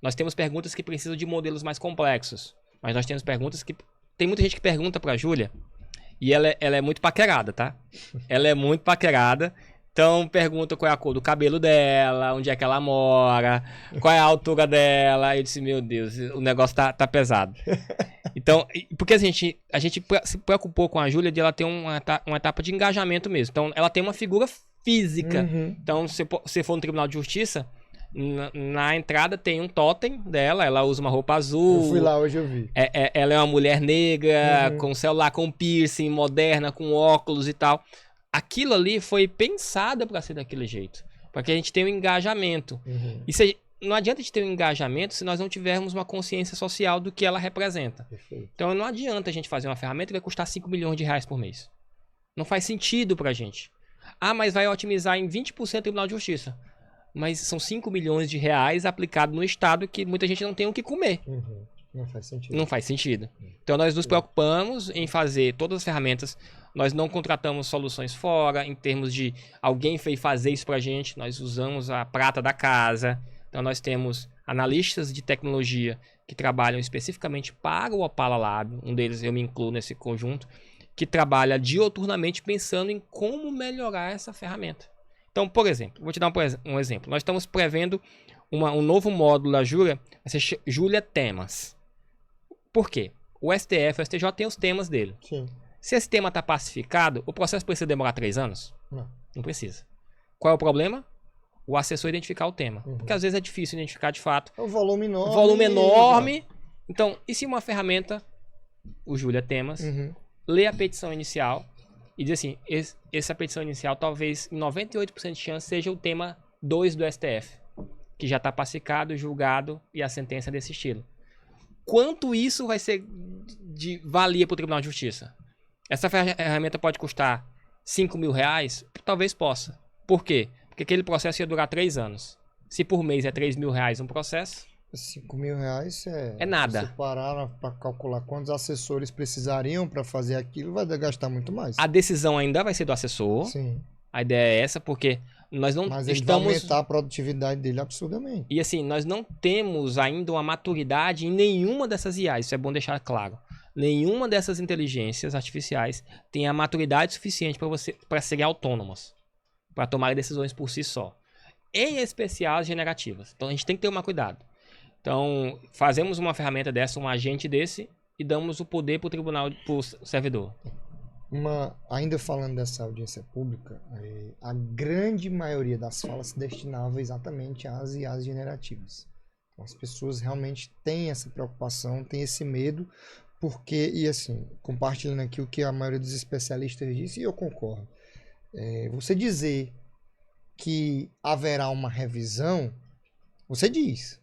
Nós temos perguntas que precisam de modelos mais complexos. Mas nós temos perguntas que... Tem muita gente que pergunta pra Júlia e ela é muito paquerada, tá? Ela é muito paquerada. Então pergunta qual é a cor do cabelo dela, onde é que ela mora, qual é a altura dela. Eu disse, meu Deus, o negócio tá pesado. Então, porque a gente se preocupou com a Júlia de ela ter uma etapa de engajamento mesmo. Então, ela tem uma figura física. Então, se você for no Tribunal de Justiça, na entrada tem um totem dela, ela usa uma roupa azul. Eu fui lá hoje, eu vi. Ela é uma mulher negra, com celular, com piercing, moderna, com óculos e tal. Aquilo ali foi pensado para ser daquele jeito. Para que a gente tenha um engajamento. E não adianta a gente ter um engajamento se nós não tivermos uma consciência social do que ela representa. Perfeito. Então não adianta a gente fazer uma ferramenta que vai custar R$5 milhões por mês. Não faz sentido pra gente. Ah, mas vai otimizar em 20% o Tribunal de Justiça. mas são 5 milhões de reais aplicados no Estado que muita gente não tem o que comer. Não faz sentido. Não faz sentido. Então nós nos preocupamos em fazer todas as ferramentas. Nós não contratamos soluções fora, em termos de alguém veio fazer isso pra gente. Nós usamos a prata da casa. Então nós temos analistas de tecnologia que trabalham especificamente para o Opala Lab. Um deles eu me incluo nesse conjunto, que trabalha dioturnamente pensando em como melhorar essa ferramenta. Então, por exemplo, vou te dar um exemplo. Nós estamos prevendo um novo módulo da Júlia, vai ser Júlia Temas. Por quê? O STF, o STJ tem os temas dele. Sim. Se esse tema está pacificado, o processo precisa demorar 3 anos? Não. Não precisa. Qual é o problema? O assessor identificar o tema. Porque às vezes é difícil identificar de fato. É um volume enorme. Volume enorme. Então, e se uma ferramenta, o Júlia Temas, lê a petição inicial e diz assim, essa petição inicial talvez em 98% de chance seja o tema 2 do STF, que já está pacificado, julgado e a sentença desse estilo. Quanto isso vai ser de valia para o Tribunal de Justiça? Essa ferramenta pode custar 5 mil reais? Talvez possa. Por quê? Porque aquele processo ia durar 3 anos. Se por mês é 3 mil reais um processo... 5 mil reais é nada. Se você parar para calcular quantos assessores precisariam para fazer aquilo, vai gastar muito mais. A decisão ainda vai ser do assessor. Sim. A ideia é essa, porque nós não Mas ele estamos... vai aumentar a produtividade dele absurdamente. E assim, nós não temos ainda uma maturidade em nenhuma dessas IAs, isso é bom deixar claro. Nenhuma dessas inteligências artificiais tem a maturidade suficiente para serem autônomas, para tomar decisões por si só. Em especial as generativas. Então a gente tem que ter um cuidado. Então, fazemos uma ferramenta dessa, um agente desse, e damos o poder para o tribunal, para o servidor. Ainda falando dessa audiência pública, a grande maioria das falas se destinava exatamente às IAs generativas. Então, as pessoas realmente têm essa preocupação, têm esse medo, porque, e assim, compartilhando aqui o que a maioria dos especialistas disse, e eu concordo. Você dizer que haverá uma revisão, você diz,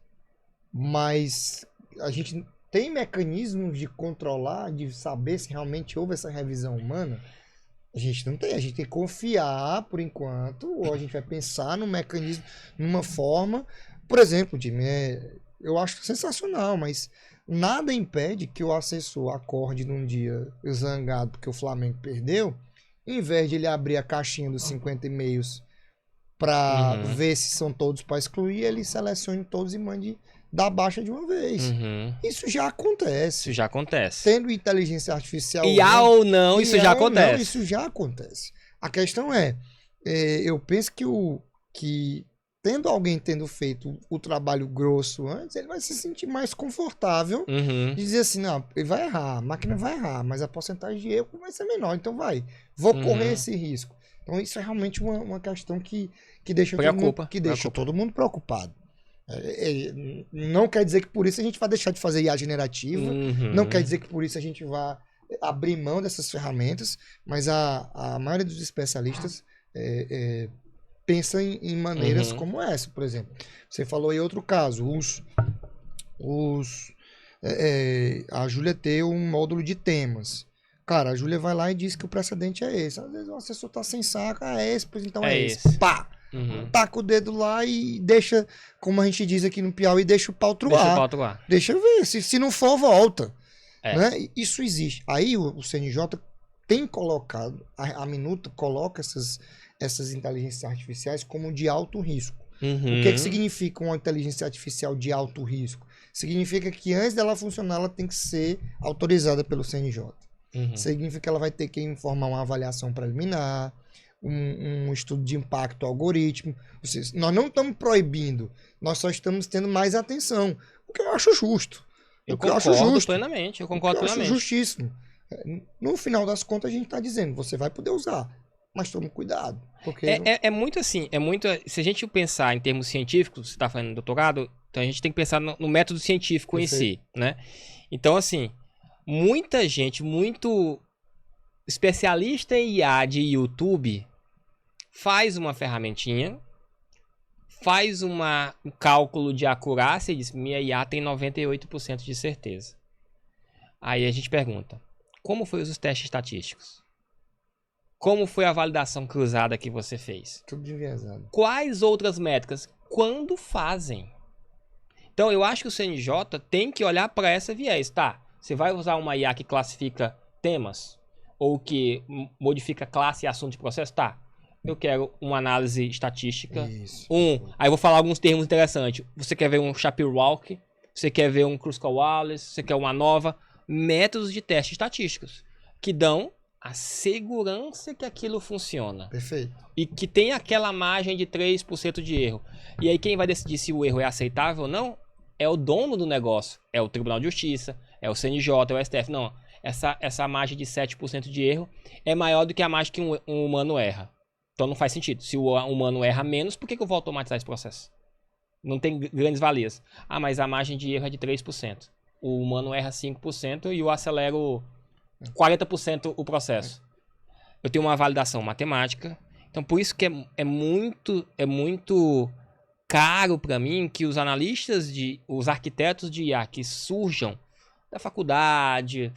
mas a gente tem mecanismos de controlar, de saber se realmente houve essa revisão humana? A gente não tem. A gente tem que confiar por enquanto, ou a gente vai pensar num mecanismo, numa forma. Por exemplo, Jimmy, eu acho sensacional, mas nada impede que o assessor acorde num dia zangado porque o Flamengo perdeu, em vez de ele abrir a caixinha dos 50 e-mails para ver se são todos para excluir, ele selecione todos e mande dar baixa de uma vez. Isso já acontece. Isso já acontece. Tendo inteligência artificial... IA ou não, isso já acontece. Não, isso já acontece. A questão eu penso que tendo alguém tendo feito o trabalho grosso antes, ele vai se sentir mais confortável de dizer assim, não, ele vai errar, a máquina vai errar, mas a porcentagem de erro vai ser menor, então vou correr esse risco. Então isso é realmente uma questão que deixa todo mundo preocupado. Não quer dizer que por isso a gente vai deixar de fazer IA generativa, não quer dizer que por isso a gente vai abrir mão dessas ferramentas, mas a maioria dos especialistas pensa em maneiras como essa, por exemplo. Você falou em outro caso, a Júlia tem um módulo de temas. Cara, a Júlia vai lá e diz que o precedente é esse. Às vezes o assessor tá sem saco, é esse, pois então é esse. Pá! Taca o dedo lá e deixa, como a gente diz aqui no Piauí, deixa o pau truar. Deixa eu ver, se não for, volta. Né? Isso existe. Aí o CNJ tem colocado, a Minuta coloca essas inteligências artificiais como de alto risco. O que significa uma inteligência artificial de alto risco? Significa que antes dela funcionar, ela tem que ser autorizada pelo CNJ. Significa que ela vai ter que informar uma avaliação preliminar, um estudo de impacto algoritmo. Ou seja, nós não estamos proibindo, nós só estamos tendo mais atenção. O que eu acho justo. Eu concordo plenamente. Eu acho justíssimo. No final das contas, a gente está dizendo, você vai poder usar, mas tome cuidado. Porque é muito assim, se a gente pensar em termos científicos, você está falando doutorado, então a gente tem que pensar no método científico em si, né? Então, assim, muita gente, muito especialista em IA de YouTube, faz uma ferramentinha, faz um cálculo de acurácia e diz, minha IA tem 98% de certeza. Aí a gente pergunta, como foram os testes estatísticos? Como foi a validação cruzada que você fez? Tudo enviesado. Quais outras métricas? quando fazem. Então, eu acho que o CNJ tem que olhar para essa viés. Tá, você vai usar uma IA que classifica temas ou que modifica classe e assunto de processo? Tá, eu quero uma análise estatística. Isso. Aí eu vou falar alguns termos interessantes. Você quer ver um Shapiro-Walk? Você quer ver um Kruskal-Wallis? Você quer uma nova? Métodos de teste estatísticos que dão a segurança que aquilo funciona. Perfeito. E que tem aquela margem de 3% de erro. E aí quem vai decidir se o erro é aceitável ou não é o dono do negócio. É o Tribunal de Justiça, é o CNJ, é o STF. Não, essa margem de 7% de erro é maior do que a margem que um humano erra. Então não faz sentido. Se o humano erra menos, por que eu vou automatizar esse processo? Não tem grandes valias. Ah, mas a margem de erro é de 3%. O humano erra 5% e eu acelero 40% o processo. Eu tenho uma validação matemática. Então, por isso que é muito caro para mim que os analistas, os arquitetos de IA que surjam da faculdade,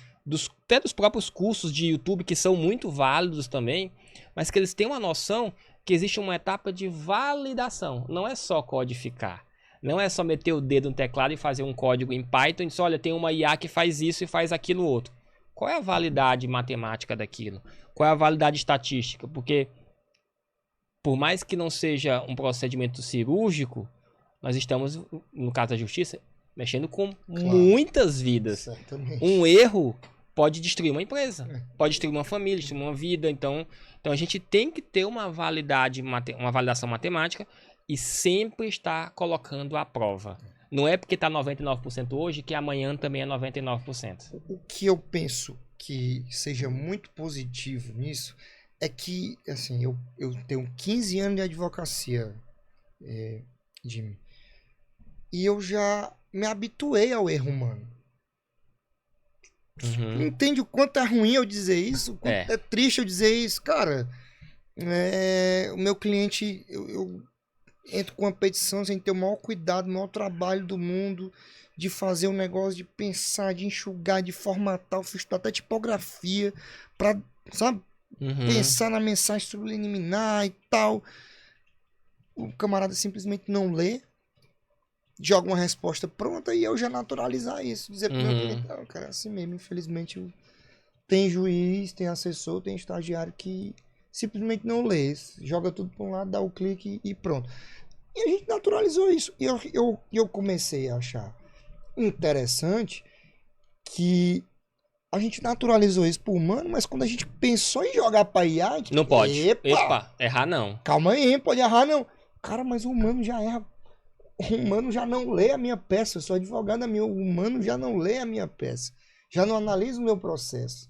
até dos próprios cursos de YouTube, que são muito válidos também, mas que eles tenham uma noção que existe uma etapa de validação. Não é só codificar. Não é só meter o dedo no teclado e fazer um código em Python e dizer, olha, tem uma IA que faz isso e faz aquilo outro. Qual é a validade matemática daquilo? Qual é a validade estatística? Porque, por mais que não seja um procedimento cirúrgico, nós estamos, no caso da justiça, mexendo com muitas vidas. Certamente. Um erro pode destruir uma empresa, pode destruir uma família, destruir uma vida. Então a gente tem que ter uma validação matemática e sempre estar colocando à prova. Não é porque está 99% hoje que amanhã também é 99%. O que eu penso que seja muito positivo nisso é que, assim, eu tenho 15 anos de advocacia, Jimmy, e eu já me habituei ao erro humano. Uhum. Entende o quanto é ruim eu dizer isso? O quanto é triste eu dizer isso? Cara, o meu cliente, eu entro com uma petição sem ter o maior cuidado, o maior trabalho do mundo de fazer um negócio, de pensar, de enxugar, de formatar, eu fiz até tipografia pra, sabe, pensar na mensagem subliminar e tal. O camarada simplesmente não lê, joga uma resposta pronta e eu já naturalizar isso, dizer pro meu cliente, cara, assim mesmo, infelizmente tem juiz, tem assessor, tem estagiário que simplesmente não lê, joga tudo para um lado, dá o clique e pronto. E a gente naturalizou isso. E eu comecei a achar interessante que a gente naturalizou isso pro humano, mas quando a gente pensou em jogar pra IA, a gente, não pode. Epa, errar não. Calma aí, pode errar não. Cara, mas o humano já erra. O humano já não lê a minha peça. Eu sou advogado, o humano já não lê a minha peça. Já não analisa o meu processo.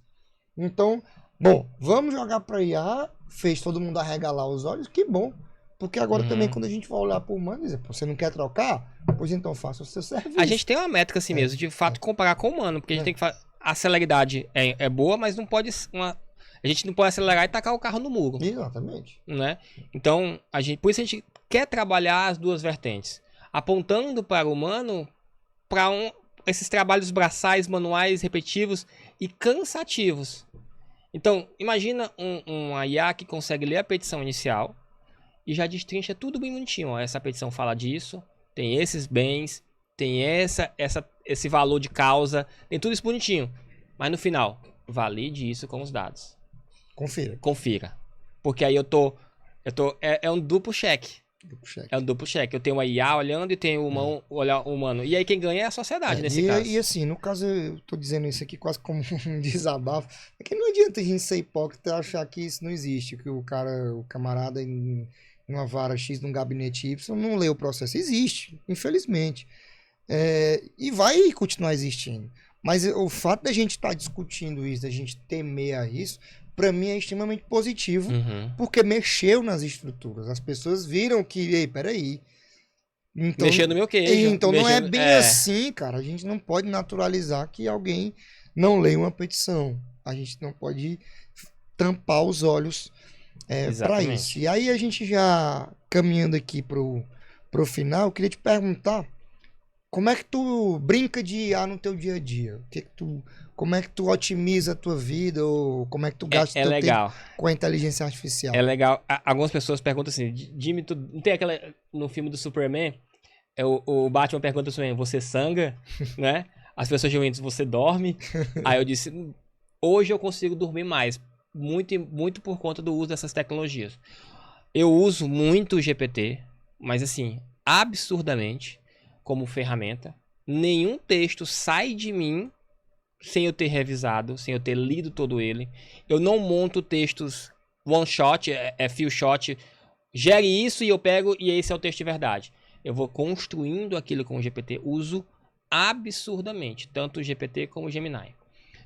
Então, bom, vamos jogar pra IA. Fez todo mundo arregalar os olhos, que bom. Porque agora também, quando a gente vai olhar para o humano e dizer, você não quer trocar? Pois então faça o seu serviço. A gente tem uma métrica assim mesmo, de fato comparar com o humano, porque a gente tem que a celeridade é boa, mas não pode a gente não pode acelerar e tacar o carro no muro. Exatamente. Né? Então, por isso a gente quer trabalhar as duas vertentes, apontando para o humano para esses trabalhos braçais, manuais, repetitivos e cansativos. Então, imagina uma IA que consegue ler a petição inicial e já destrincha tudo bem bonitinho. Ó, essa petição fala disso, tem esses bens, tem esse valor de causa, tem tudo isso bonitinho. Mas no final, valide isso com os dados. Confira. Porque aí é um duplo cheque. É um duplo cheque. Eu tenho a IA olhando e tenho o humano. E aí quem ganha é a sociedade nesse caso. E assim, no caso, eu tô dizendo isso aqui quase como um desabafo. É que não adianta a gente ser hipócrita e achar que isso não existe. Que o camarada em uma vara X, num gabinete Y, não lê o processo. Existe, infelizmente. E vai continuar existindo. Mas o fato da gente estar discutindo isso, da gente temer a isso, para mim é extremamente positivo, porque mexeu nas estruturas. As pessoas viram que, ei, peraí. Então, mexeu no meu queijo. Então não é bem assim, cara. A gente não pode naturalizar que alguém não leia uma petição. A gente não pode tampar os olhos para isso. E aí a gente já caminhando aqui pro final, eu queria te perguntar como é que tu brinca de IA no teu dia a dia? Como é que tu otimiza a tua vida? Ou como é que tu gasta É teu legal. tempo com a inteligência artificial? É legal. Algumas pessoas perguntam assim, Jimmy, tu não tem aquela. No filme do Superman, o Batman pergunta assim, você sangra, né? As pessoas geralmente, você dorme? Aí eu disse, hoje eu consigo dormir mais. Muito por conta do uso dessas tecnologias. Eu uso muito o GPT, mas assim, absurdamente, como ferramenta. Nenhum texto sai de mim sem eu ter revisado, sem eu ter lido todo ele. Eu não monto textos one shot, few shot. Gere isso e eu pego e esse é o texto de verdade. Eu vou construindo aquilo com o GPT. Uso absurdamente, tanto o GPT como o Gemini.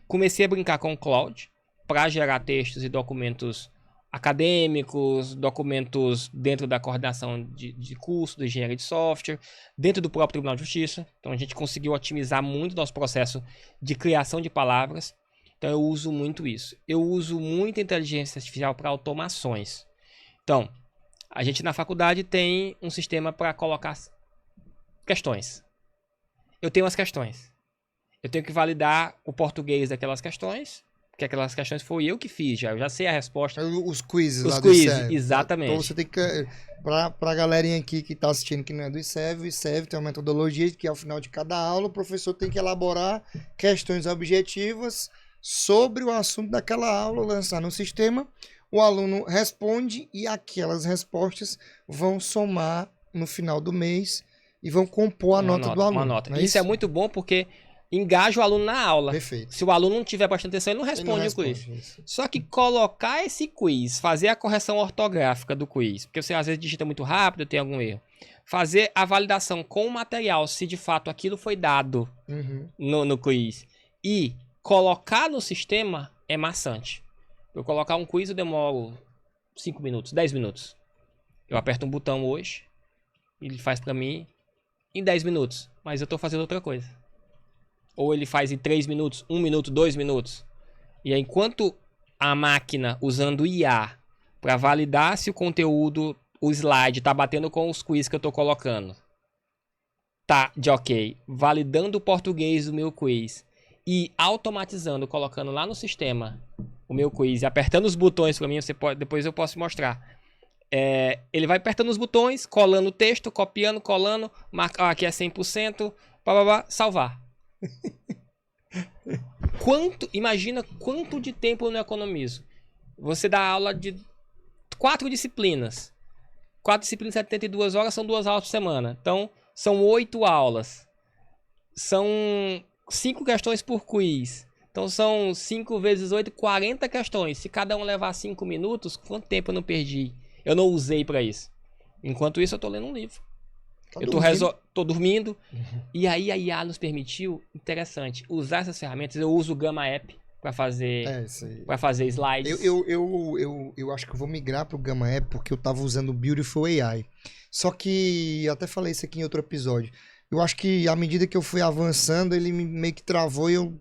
Comecei a brincar com o Claude para gerar textos e documentos acadêmicos, documentos dentro da coordenação de curso, de engenharia de software, dentro do próprio Tribunal de Justiça. Então a gente conseguiu otimizar muito nosso processo de criação de palavras. Então eu uso muito isso. Eu uso muita inteligência artificial para automações. Então, a gente na faculdade tem um sistema para colocar questões. Eu tenho as questões. Eu tenho que validar o português daquelas questões, porque aquelas questões foi eu que fiz já. Eu já sei a resposta. Os quizzes Os lá quizzes, do ICEV. exatamente. Então você tem que... Pra galerinha aqui que tá assistindo que não é do ICEV, o ICEV tem uma metodologia que ao final de cada aula o professor tem que elaborar questões objetivas sobre o assunto daquela aula, lançar no sistema, o aluno responde e aquelas respostas vão somar no final do mês e vão compor a nota do aluno. Uma nota. Isso é muito bom porque engaja o aluno na aula. Perfeito. Se o aluno não estiver prestando atenção, ele não responde o quiz. Isso. Só que colocar esse quiz, fazer a correção ortográfica do quiz, porque você às vezes digita muito rápido, tem algum erro. Fazer a validação com o material, se de fato aquilo foi dado no quiz. E colocar no sistema é maçante. Eu colocar um quiz eu demoro 5 minutos, 10 minutos. Eu aperto um botão hoje, ele faz pra mim em 10 minutos, mas eu tô fazendo outra coisa. Ou ele faz em 3 minutos, 1 minuto, 2 minutos. E aí, enquanto a máquina, usando IA, para validar se o conteúdo, o slide, tá batendo com os quiz que eu tô colocando, tá de ok, validando o português do meu quiz e automatizando, colocando lá no sistema o meu quiz e apertando os botões para mim, depois eu posso mostrar. Ele vai apertando os botões, colando o texto, copiando, colando, marca, aqui é 100%, salvar. Imagina quanto de tempo eu não economizo. Você dá aula de 4 disciplinas. 4 disciplinas, 72 horas, são 2 aulas por semana. Então, são 8 aulas. São 5 questões por quiz. Então, são 5 vezes 8, 40 questões. Se cada um levar 5 minutos, quanto tempo eu não perdi? Eu não usei para isso. Enquanto isso, eu tô lendo um livro. Tô dormindo. E aí a IA nos permitiu, interessante, usar essas ferramentas. Eu uso o Gama App para fazer slides. Eu acho que eu vou migrar pro Gama App porque eu tava usando o Beautiful AI. Só que, eu até falei isso aqui em outro episódio, eu acho que à medida que eu fui avançando, ele meio que travou e eu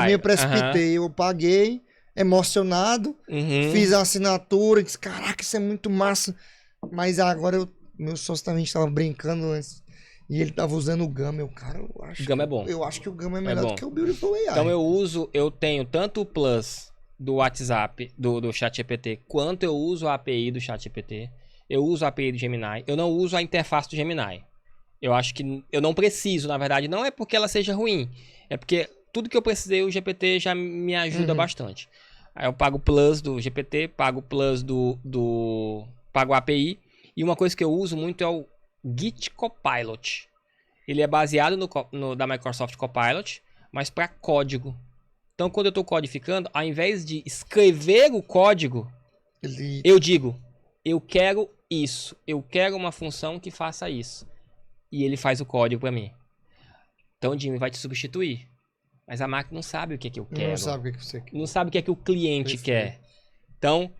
meio precipitei. Eu paguei, emocionado, fiz a assinatura, disse, caraca, isso é muito massa. Mas agora meu sócio também estava brincando antes e ele estava usando o Gama. Eu Gama é bom. Eu acho que o Gama é melhor do que o Beautiful AI. Então eu tenho tanto o Plus do WhatsApp, do ChatGPT, quanto eu uso a API do ChatGPT. Eu uso a API do Gemini. Eu não uso a interface do Gemini. Eu acho que eu não preciso, na verdade. Não é porque ela seja ruim. É porque tudo que eu precisei, o GPT já me ajuda bastante. Aí eu pago o Plus do GPT, pago o Plus pago a API. E uma coisa que eu uso muito é o Git Copilot. Ele é baseado da Microsoft Copilot, mas para código. Então, quando eu estou codificando, ao invés de escrever o código, eu digo, eu quero isso. Eu quero uma função que faça isso. E ele faz o código para mim. Então, o Jimmy vai te substituir. Mas a máquina não sabe o que eu quero. Não sabe o que você quer. Não sabe o que o cliente quer. Então,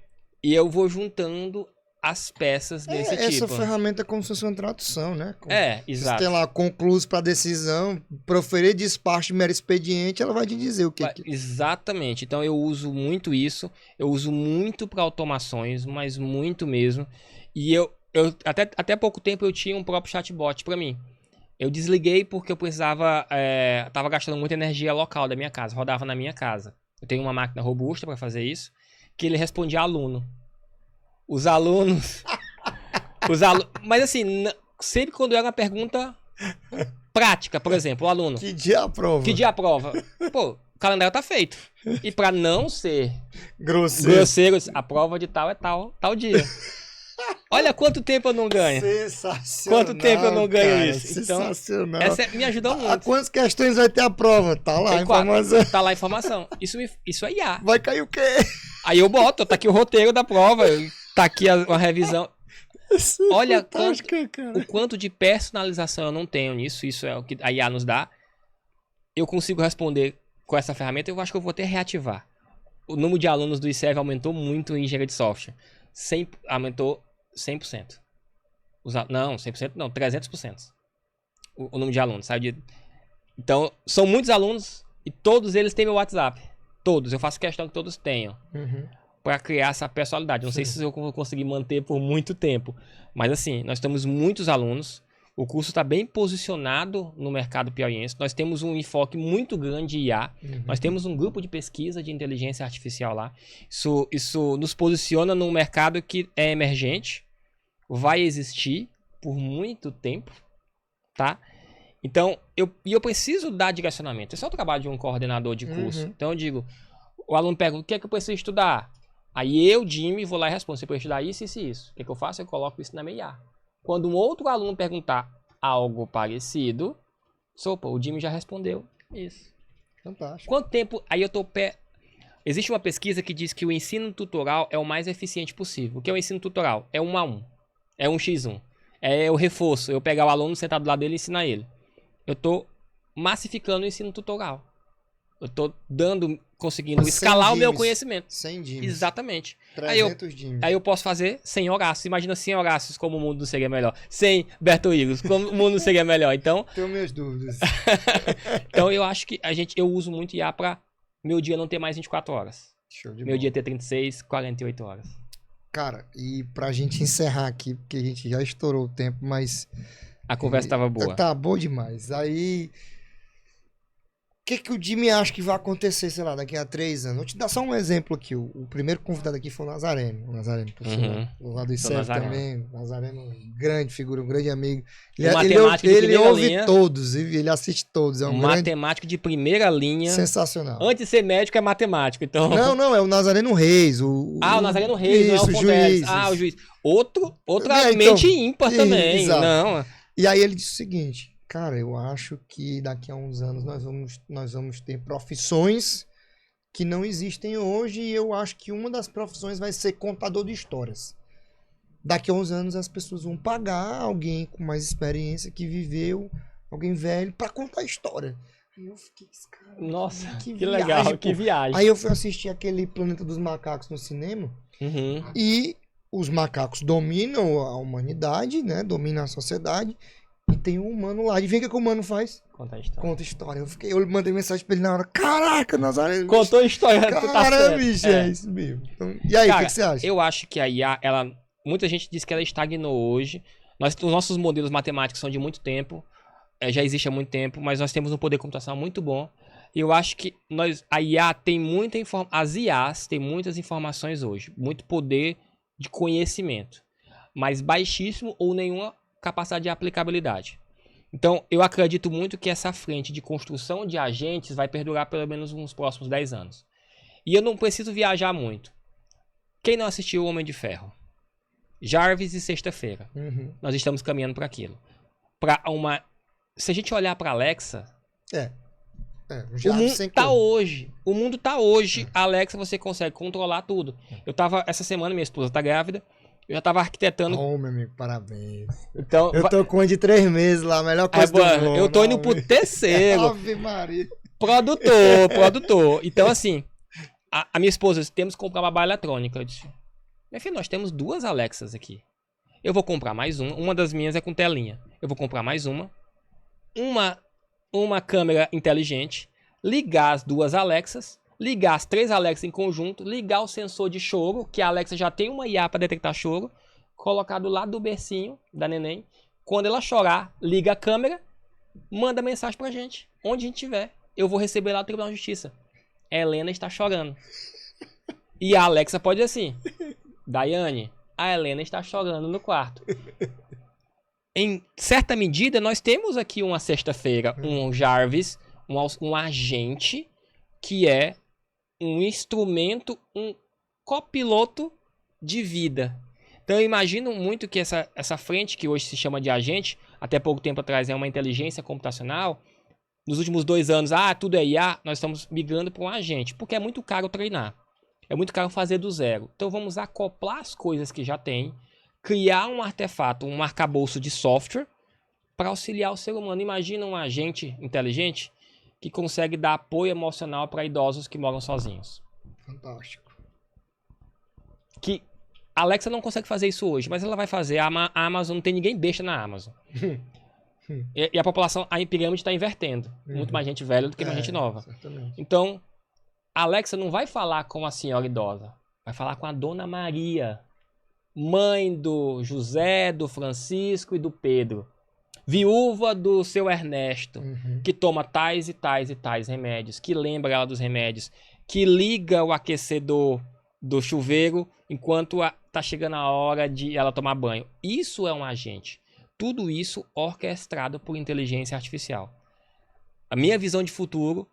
eu vou juntando as peças desse tipo. Essa ferramenta é como se fosse uma tradução, né? Exato. Se tem lá concluso para decisão, proferir despacho de mero expediente, ela vai te dizer o que é. Exatamente. Então eu uso muito isso. Eu uso muito para automações, mas muito mesmo. E eu até pouco tempo eu tinha um próprio chatbot para mim. Eu desliguei porque eu precisava, tava gastando muita energia local da minha casa, rodava na minha casa. Eu tenho uma máquina robusta para fazer isso, que ele respondia aluno. Os alunos... Mas assim, sempre quando era uma pergunta prática, por exemplo, o aluno... Que dia a prova? Que dia a prova? Pô, o calendário tá feito. E para não ser Grosseiro. a prova de tal é tal dia. Olha quanto tempo eu não ganho. Sensacional. Quanto tempo eu não ganho cara, isso. Então, sensacional. essa me ajudou muito. A quantas questões vai ter a prova? Tá lá a Tem 4. informação. Tá lá a informação. Isso é IA. Vai cair o quê? Aí eu boto, tá aqui o roteiro da prova, tá aqui uma revisão. Olha o quanto de personalização eu não tenho nisso. Isso é o que a IA nos dá. Eu consigo responder com essa ferramenta. Eu acho que eu vou até reativar. O número de alunos do ICEV aumentou muito em engenharia de software. Aumentou 100%. Não, 100% não, 300%. O número de alunos, sabe? Então, são muitos alunos e todos eles têm meu WhatsApp. Todos. Eu faço questão que todos tenham. Para criar essa personalidade. Não sei se eu vou conseguir manter por muito tempo. Mas assim, nós temos muitos alunos. O curso está bem posicionado no mercado piauiense. Nós temos um enfoque muito grande de IA. Nós temos um grupo de pesquisa de inteligência artificial lá. Isso nos posiciona num mercado que é emergente. Vai existir por muito tempo. Tá? Então, eu preciso dar direcionamento. Esse é o trabalho de um coordenador de curso. Então eu digo, o aluno pergunta, o que é que eu preciso estudar? Aí eu, Jimmy, vou lá e respondo, você precisa estudar isso, isso e isso. O que é que eu faço? Eu coloco isso na minha IA. Quando um outro aluno perguntar algo parecido, o Jimmy já respondeu isso. Fantástico. Quanto tempo? Aí eu tô Existe uma pesquisa que diz que o ensino tutorial é o mais eficiente possível. O que é o ensino tutorial? É 1-a-1. É 1x1. É o reforço. Eu pegar o aluno, sentar do lado dele e ensinar ele. Eu tô massificando o ensino tutorial. Eu tô conseguindo escalar o meu conhecimento. 100 Jimmys. Exatamente. 300 Jimmys. Aí eu posso fazer 100 Horácios. Imagina 100 Horácios, como o mundo seria melhor. 100 Bertoigos, como o mundo seria melhor. Então, tenho minhas dúvidas. então eu acho que eu uso muito IA pra meu dia não ter mais 24 horas. Show de Meu bola. dia ter 36, 48 horas. Cara, e pra gente encerrar aqui, porque a gente já estourou o tempo, mas... A conversa tava boa. Tá boa demais. Aí... O que o Jimmy acha que vai acontecer, sei lá, daqui a 3 anos? Vou te dar só um exemplo aqui. O primeiro convidado aqui foi o Nazareno. O Nazareno, professor. O lado do ICEF também. O Nazareno, grande figura, um grande amigo. Ele ouve todos, ele assiste todos. É um matemático de primeira linha. Sensacional. Antes de ser médico, é matemático. Então... Não, é o Nazareno Reis. O Nazareno Reis, isso, não é o juiz. O juiz. Outra mente ímpar também. Exato. Não. E aí ele disse o seguinte... Cara, eu acho que daqui a uns anos nós vamos ter profissões que não existem hoje e eu acho que uma das profissões vai ser contador de histórias. Daqui a uns anos as pessoas vão pagar alguém com mais experiência que viveu, alguém velho, pra contar história. Aí eu fiquei, cara, nossa, que viagem, legal, que viagem. Aí eu fui assistir aquele Planeta dos Macacos no cinema e os macacos dominam a humanidade, né? Dominam a sociedade. E tem um humano lá. Adivinha o que o humano faz? Conta a história. Conta história. Eu mandei mensagem pra ele na hora. Caraca, Nazaré. Contou a história. Cara, bicho, é isso mesmo. Então, e aí, o que você acha? Eu acho que a IA, muita gente diz que ela estagnou hoje. Os nossos modelos matemáticos são de muito tempo. Já existe há muito tempo, mas nós temos um poder computacional muito bom. E eu acho que a IA tem muita informação. As IAs têm muitas informações hoje. Muito poder de conhecimento. Mas baixíssimo ou nenhuma capacidade de aplicabilidade. Então, eu acredito muito que essa frente de construção de agentes vai perdurar pelo menos uns próximos 10 anos. E eu não preciso viajar muito. Quem não assistiu O Homem de Ferro? Jarvis e Sexta-feira. Nós estamos caminhando para aquilo. Se a gente olhar para Alexa... o mundo está hoje. O mundo está hoje. A Alexa, você consegue controlar tudo. Essa semana, minha esposa está grávida. Eu já tava arquitetando. Oh, meu amigo, parabéns. Então, eu tô com um de 3 meses lá, a melhor coisa do mundo. Eu tô indo pro terceiro. Ave Maria. Produtor. Então, assim, a minha esposa, temos que comprar uma babá eletrônica. Eu disse, minha filha, nós temos 2 Alexas aqui. Eu vou comprar mais uma. Uma das minhas é com telinha. Eu vou comprar mais uma. Uma câmera inteligente. Ligar as 2 Alexas. Ligar as 3 Alexas em conjunto, ligar o sensor de choro, que a Alexa já tem uma IA para detectar choro, colocar do lado do bercinho da neném. Quando ela chorar, liga a câmera manda mensagem pra gente, onde a gente estiver. Eu vou receber lá no Tribunal de Justiça. Helena está chorando. E a Alexa pode dizer assim, Daiane, a Helena está chorando no quarto. Em certa medida, nós temos aqui uma sexta-feira, um Jarvis, um agente, que é um instrumento, um copiloto de vida. Então eu imagino muito que essa frente, que hoje se chama de agente, até pouco tempo atrás é uma inteligência computacional, nos últimos 2 anos, tudo é IA, nós estamos migrando para um agente, porque é muito caro treinar. É muito caro fazer do zero. Então vamos acoplar as coisas que já tem, criar um artefato, um arcabouço de software para auxiliar o ser humano. Imagina um agente inteligente que consegue dar apoio emocional para idosos que moram sozinhos. Fantástico. Que a Alexa não consegue fazer isso hoje, mas ela vai fazer. A Amazon, não tem ninguém besta na Amazon. E a população, a pirâmide está invertendo. Muito mais gente velha do que mais gente nova. Certamente. Então, a Alexa não vai falar com a senhora idosa. Vai falar com a Dona Maria, mãe do José, do Francisco e do Pedro. Viúva do seu Ernesto, que toma tais e tais e tais remédios, que lembra ela dos remédios, que liga o aquecedor do chuveiro enquanto tá chegando a hora de ela tomar banho. Isso é um agente. Tudo isso orquestrado por inteligência artificial. A minha visão de futuro,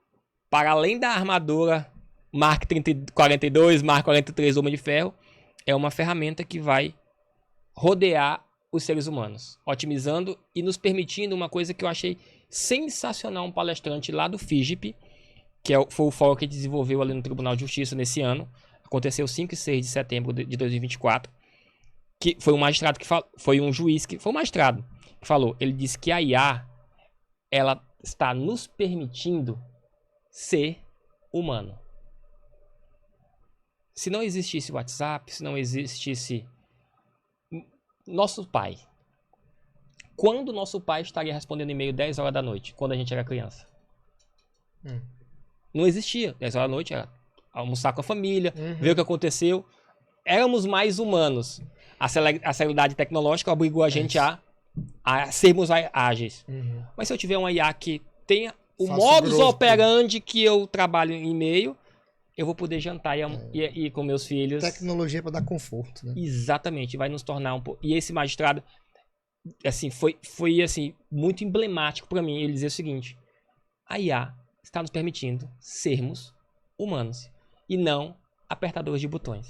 para além da armadura Mark 42, Mark 43 Homem de Ferro, é uma ferramenta que vai rodear os seres humanos, otimizando e nos permitindo uma coisa que eu achei sensacional, um palestrante lá do FIGIP, que foi o fórum que desenvolveu ali no Tribunal de Justiça nesse ano, aconteceu 5 e 6 de setembro de 2024, que foi um magistrado que falou, foi um juiz que foi um magistrado que falou, ele disse que a IA, ela está nos permitindo ser humano. Se não existisse o WhatsApp, se não existisse nosso pai, quando nosso pai estaria respondendo e-mail 10 horas da noite, quando a gente era criança? Não existia. 10 horas da noite era almoçar com a família, ver o que aconteceu. Éramos mais humanos. A celeridade tecnológica obrigou a gente a sermos ágeis. Mas se eu tiver uma IA que tenha o modus operandi que eu trabalho em e-mail, eu vou poder jantar e ir com meus filhos. Tecnologia para dar conforto, né? Exatamente, vai nos tornar um pouco. E esse magistrado, assim, foi assim, muito emblemático para mim. Ele dizia o seguinte: a IA está nos permitindo sermos humanos e não apertadores de botões.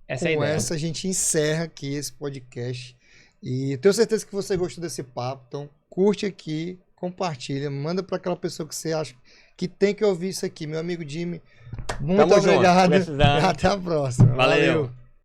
Essa é a ideia. Com essa a gente encerra aqui esse podcast. E tenho certeza que você gostou desse papo. Então, curte aqui, compartilha, manda para aquela pessoa que você acha que tem que ouvir isso aqui. Meu amigo Jimmy, muito obrigado. Até a próxima. Valeu.